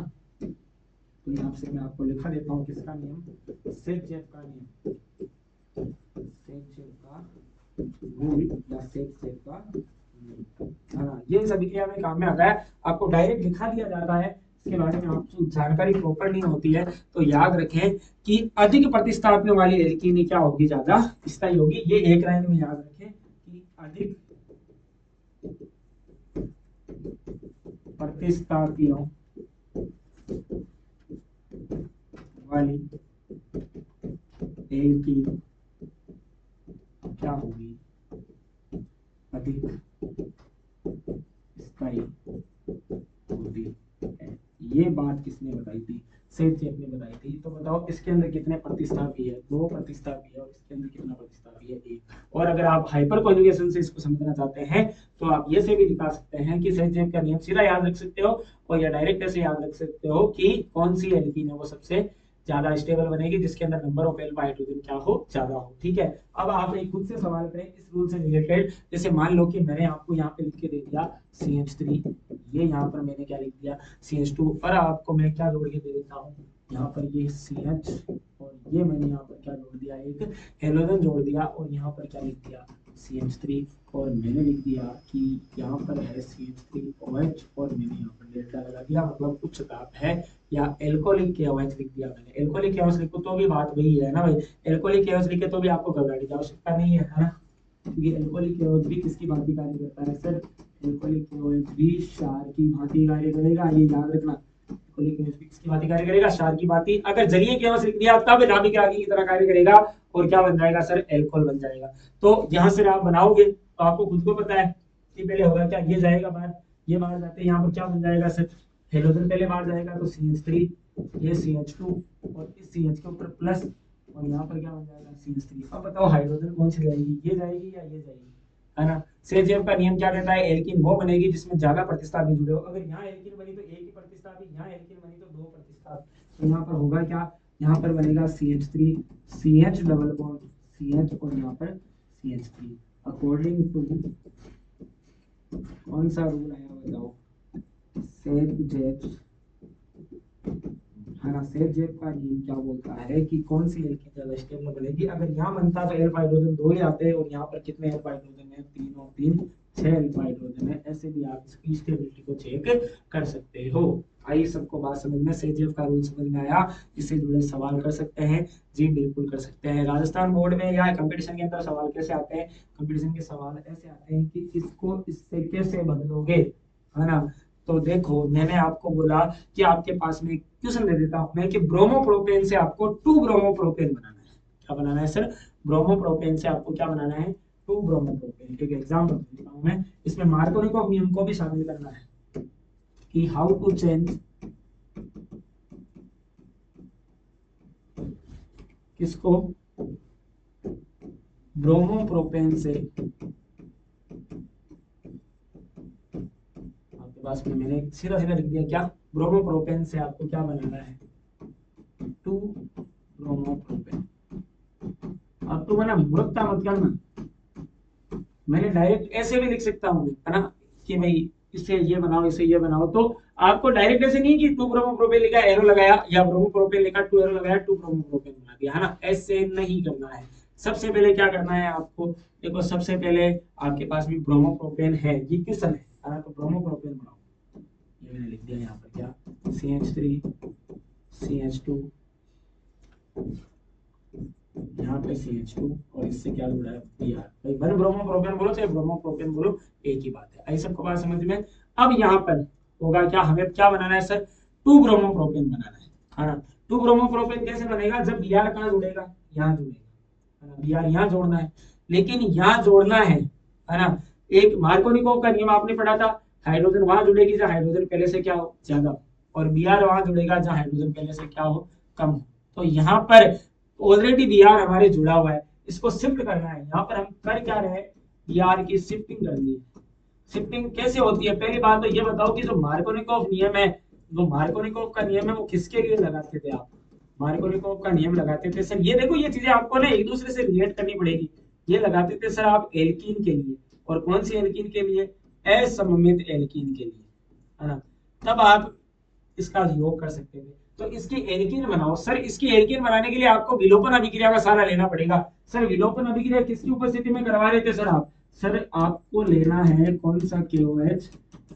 तो यहाँ से मैं आपको लिखा देता हूँ किसका नियम, सेट का नियम, सेट का रूल या सेट का नियम, ये सभी क्रिया में काम में आता है। आपको डायरेक्ट लिखा दिया जाता है, इसके बारे में आपको जानकारी प्रॉपर नहीं होती है, तो याद रखें कि अधिक प्रतिस्थापियों वाली एल्कीन क्या होगी, ज्यादा स्थायी होगी। ये एक लाइन में याद रखें कि अधिक प्रतिस्थापियों वाली एल्कीन क्या होगी, अधिक स्थायी होती है। ये बात किसने बताई थी, सेट ने बताई थी। तो बताओ इसके अंदर कितने प्रतिस्थापी है, 2 प्रतिस्थापी है, और इसके अंदर कितना प्रतिस्थापी है, 1। और अगर आप हाइपर कॉन्जुगेशन से इसको समझना चाहते हैं तो आप ये से भी दिखा सकते हैं कि सेट का नियम सीधा याद रख सकते हो, और या डायरेक्ट ऐसे याद रख सकते हो कि कौन सी एल्कीन है वो सबसे ज्यादा स्टेबल बनेगी जिसके अंदर नंबर ऑफ अल्फा हाइड्रोजन क्या हो, ज्यादा हो, ठीक है। अब आप एक खुद से सवाल करें इस रूल से रिलेटेड। जैसे मान लो कि मैंने आपको यहाँ पे लिख के दे दिया CH3, ये यहाँ पर मैंने क्या लिख दिया CH2, और आपको मैं क्या जोड़ के दे देता हूँ, यहाँ पर ये CH और ये मैंने यहाँ पर क्या जोड़ दिया, एक हेलोजन जोड़ दिया, और यहाँ पर क्या लिख दिया CH3, और मैंने लिख दिया कि यहाँ पर है CH3OH, और मैंने यहाँ पर डेल्टा लगा दिया, मतलब उच्च ताप है, या एल्कोहलिक KOH लिख दिया मैंने। एल्कोहलिक KOH लिखो तो भी बात वही है ना भाई, एल्कोहलिक KOH लिखे तो भी आपको घबराने की आवश्यकता नहीं है ना, क्योंकि एल्कोहलिक KOH भी किसकी भांति कार्य करता है सर, एल्कोहलिक KOH भी क्षार की भांति कार्य करेगा, ये याद रखना। एल्कोहलिक KOH भी किसकी भांति कार्य करेगा, क्षार की भांति। अगर जलीय KOH लिख दिया तब नाभिक रागी की तरह कार्य करेगा, और क्या बन जाएगा सर, एल्कोहल बन जाएगा। तो यहाँ से आप बनाओगे तो आपको खुद को पता है कि पहले होगा क्या, ये जाएगा बाहर, ये बाहर जाते हैं, यहाँ पर क्या बन जाएगा सर, हेलोजन पहले बाहर जाएगा तो CH3, ये CH2, और इस CH के ऊपर प्लस, और यहाँ पर क्या बन जाएगा CH3। अब बताओ हाइड्रोजन कौन सी जाएगी, ये जाएगी या ये जाएगी, है ना। सेजेव का नियम क्या कहता है, एल्कीन वो बनेगी जिसमें ज्यादा प्रतिस्थापी जुड़े हो। अगर यहाँ एल्कीन बनी तो एक ही प्रतिस्थापी, यहाँ एल्कीन बनी तो 2 प्रतिस्थापी। तो यहाँ पर होगा क्या, यहाँ पर बनेगा CH3 CH double bond CH, और यहाँ पर CH3, अकॉर्डिंग टू कौन सा रूल आया बताओ, सेट है ना। सेट जेब का नियम क्या बोलता है कि कौन सी एल्कीन ज्यादा स्टेबल बनेगी। अगर यहाँ बनता तो एल्फा हाइड्रोजन 2 ही आते हैं और यहाँ पर कितने एल्फा हाइड्रोजन है, 3 और 3 6 एल्फा हाइड्रोजन है। ऐसे भी आप इसकी स्टेबिलिटी को चेक कर सकते हो। आइए सबको बात समझ में, सेट जेब का रूल समझ में आया। इससे जुड़े सवाल कर सकते हैं जी, बिल्कुल कर सकते हैं। राजस्थान बोर्ड में या कंपटीशन के अंदर सवाल कैसे आते हैं, कंपटीशन के सवाल ऐसे आते हैं कि इसको इससे कैसे बदलोगे, है ना। तो देखो मैंने आपको बोला कि आपके पास में क्वेश्चन दे देता हूं मैं कि ब्रोमोप्रोपेन से आपको 2 ब्रोमोप्रोपेन बनाना है। क्या बनाना है सर, ब्रोमोप्रोपेन से आपको क्या बनाना है, 2 ब्रोमोप्रोपेन। ठीक है, एग्जांपल देता हूं मैं, इसमें मार्कोनिकोव नियम को भी शामिल करना है कि हाउ टू चेंज किसको, ब्रोमोप्रोपेन से, पास में मैंने सीधा सीधा लिख दिया क्या, ब्रोमोप्रोपेन से आपको क्या बनाना है, 2 ब्रोमोप्रोपेन। अब तो मैंने मूर्खता मत करना, मैंने डायरेक्ट ऐसे भी लिख सकता हूँ है ना कि भाई इससे ये बनाओ इससे ये बनाओ। तो आपको डायरेक्ट ऐसे नहीं कि 2 ब्रोमोप्रोपेन लिखा एरो लगाया या ब्रोमोप्रोपेन लिखा 2 एरो लगाया 2 ब्रोमोप्रोपेन बना दिया, है ना। ऐसे नहीं करना है। सबसे पहले क्या करना है आपको, देखो सबसे पहले आपके पास भी ब्रोमोप्रोपेन है, ये क्वेश्चन है, तो ब्रोमोप्रोपेन बनाओ। ये मैंने लिख दिया यहाँ पर क्या, CH3 CH2, यहाँ पे CH2 और इससे क्या जुड़ा है Br। भाई वन ब्रोमोप्रोपेन बोलो चाहे ब्रोमोप्रोपेन बोलो एक ही बात है। आई सबको बात समझ में। अब यहाँ पर होगा क्या, हमें क्या बनाना है सर, 2 ब्रोमोप्रोपेन बनाना है ना। 2 ब्रोमोप्रोपेन कैसे बनेगा, जब Br कहाँ जुड़ेगा, यहाँ जुड़ेगा, है ना। Br यहाँ जोड़ना है, लेकिन यहाँ जोड़ना है ना। एक मार्कोनिकोव का नियम आपने पढ़ा था, हाइड्रोजन वहां जुड़ेगी जहां हाइड्रोजन पहले से क्या हो, ज्यादा, और Br वहां जुड़ेगा जहां हाइड्रोजन पहले से क्या हो, कम हो। तो यहाँ पर ऑलरेडी Br हमारे जुड़ा हुआ है, इसको शिफ्ट करना है। यहाँ पर हम कर क्या रहे हैं, Br की शिफ्टिंग करनी है। शिफ्टिंग कैसे होती है, पहली बात तो ये बताओ कि जो मार्कोनिकोव नियम है, वो मार्कोनिकोव का नियम है वो किसके लिए लगाते थे आप, मार्कोनिकोव का नियम लगाते थे सर, ये देखो ये चीजें आपको ना एक दूसरे से रिलेट करनी पड़ेगी। ये लगाते थे सर आप एल्कीन के लिए, और कौन सी एल्कीन के लिए, असममित एल्कीन के लिए, है ना। तब आप इसका योग कर सकते थे। तो इसकी एल्कीन बनाओ सर, इसकी एल्कीन बनाने के लिए आपको विलोपन अभिक्रिया का सहारा लेना पड़ेगा। सर विलोपन अभिक्रिया किसकी उपस्थिति में करवा रहे थे सर आप, सर आपको लेना है कौन सा KOH,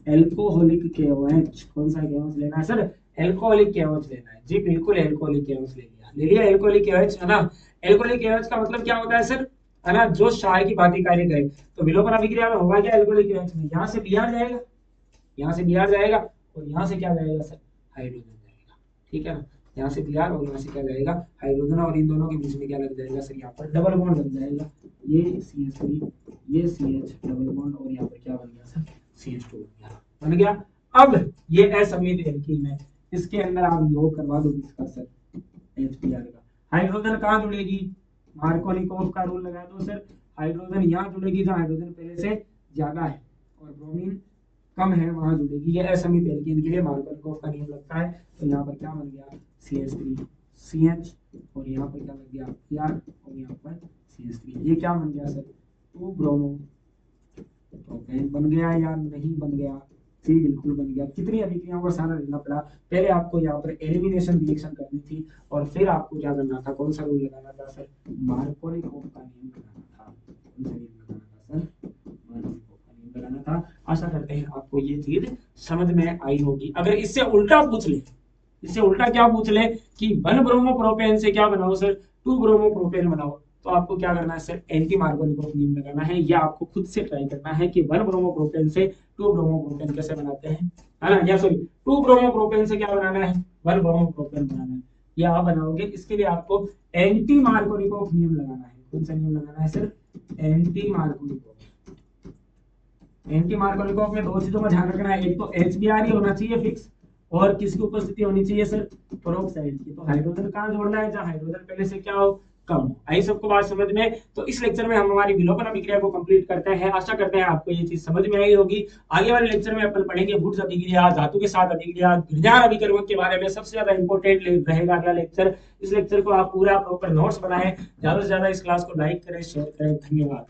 एल्कोहलिक KOH। कौन सा KOH लेना है सर, एल्कोहलिक KOH लेना है जी, बिल्कुल एल्कोहलिक KOH ले लिया एल्कोहलिक KOH, है ना। एल्कोहलिक KOH का मतलब क्या होता है सर, है ना, जो क्षार की भांति कार्य करे। तो विलोपन अभिक्रिया में होगा क्या, एल्कोहलिक KOH में यहाँ से Br जाएगा, यहाँ से Br जाएगा और यहाँ से क्या जाएगा सर, हाइड्रोजन जाएगा। ठीक है ना, यहाँ से Br और यहाँ से क्या जाएगा, हाइड्रोजन, और इन दोनों के बीच में क्या लग जाएगा सर, यहाँ पर डबल बॉन्ड लग जाएगा। ये CH3 ये CH डबल बॉन्ड और यहाँ पर क्या बन गया सर, CH2 बन गया। अब ये असममित एल्कीन है, इसके अंदर आप योग करवा दो इसका सर, HBr का। हाइड्रोजन कहाँ जुड़ेगी, मार्कोनिकोव का रूल लगा दो सर, हाइड्रोजन यहाँ जुड़ेगी जहाँ हाइड्रोजन पहले से ज्यादा है, और ब्रोमीन कम है वहां जुड़ेगी। ये असममित एल्कीन के लिए मार्कोनिकोव का नियम लगता है। तो यहाँ पर क्या बन गया, CH3 CH, और यहाँ पर क्या लग गया Br, और यहाँ पर CH3। ये क्या बन गया सर, 2 ब्रोमोप्रोपेन बन गया या नहीं बन गया, जी बिल्कुल बन गया। कितनी अभिक्रियाओं का सहारा लेना पड़ा, पहले आपको यहाँ पर एलिमिनेशन रिएक्शन करनी थी, और फिर आपको क्या करना था, कौन सा रूल लगाना था सर, मार्कोनिकोव का नियम लगाना था। कौन सा नियम लगाना था सर, मार्कोनिकोव का नियम लगाना था। आशा करते हैं आपको ये चीज समझ में आई होगी। अगर इससे उल्टा पूछ ले, इससे उल्टा क्या पूछ ले कि 1 ब्रोमोप्रोपेन से क्या बनाओ सर, 2 ब्रोमोप्रोपेन बनाओ, तो आपको क्या करना है सर, एंटी मार्कोनिकोव नियम लगाना है, या आपको खुद से ट्राई करना है कि 1 ब्रोमोप्रोपेन से 2 ब्रोमोप्रोपेन कैसे बनाते हैं, है ना, या सॉरी 2 ब्रोमोप्रोपेन से क्या बनाना है, 1 ब्रोमोप्रोपेन बनाना है। ये आप बनाओगे, इसके लिए आपको एंटी मार्कोनिकोव नियम लगाना है। कौन सा नियम लगाना है sir, anti Markovnikov. Anti Markovnikov में 2 चीजों का ध्यान रखना है, एक तो HBr ही होना चाहिए फिक्स, और किसकी उपस्थिति होनी चाहिए सर, पेरोक्साइड की। तो हाइड्रोजन कहाँ जोड़ना है, जहाँ हाइड्रोजन पहले से क्या हो, कम हो। आई सबको बात समझ में। तो इस लेक्चर में हम हमारी विलोपन अभिक्रिया को कंप्लीट करते हैं। आशा करते हैं आपको ये चीज समझ में आई होगी। आगे वाले लेक्चर में अपन पढ़ेंगे वुड्स अभिक्रिया, धातु के साथ अभिक्रिया, गिरजान अभिकर्मक के बारे में सबसे ज्यादा इंपॉर्टेंट रहेगा अगला लेक्चर। इस लेक्चर को आप पूरा प्रॉपर नोट्स बनाएं, ज्यादा से ज्यादा इस क्लास को लाइक करें, शेयर करें। धन्यवाद।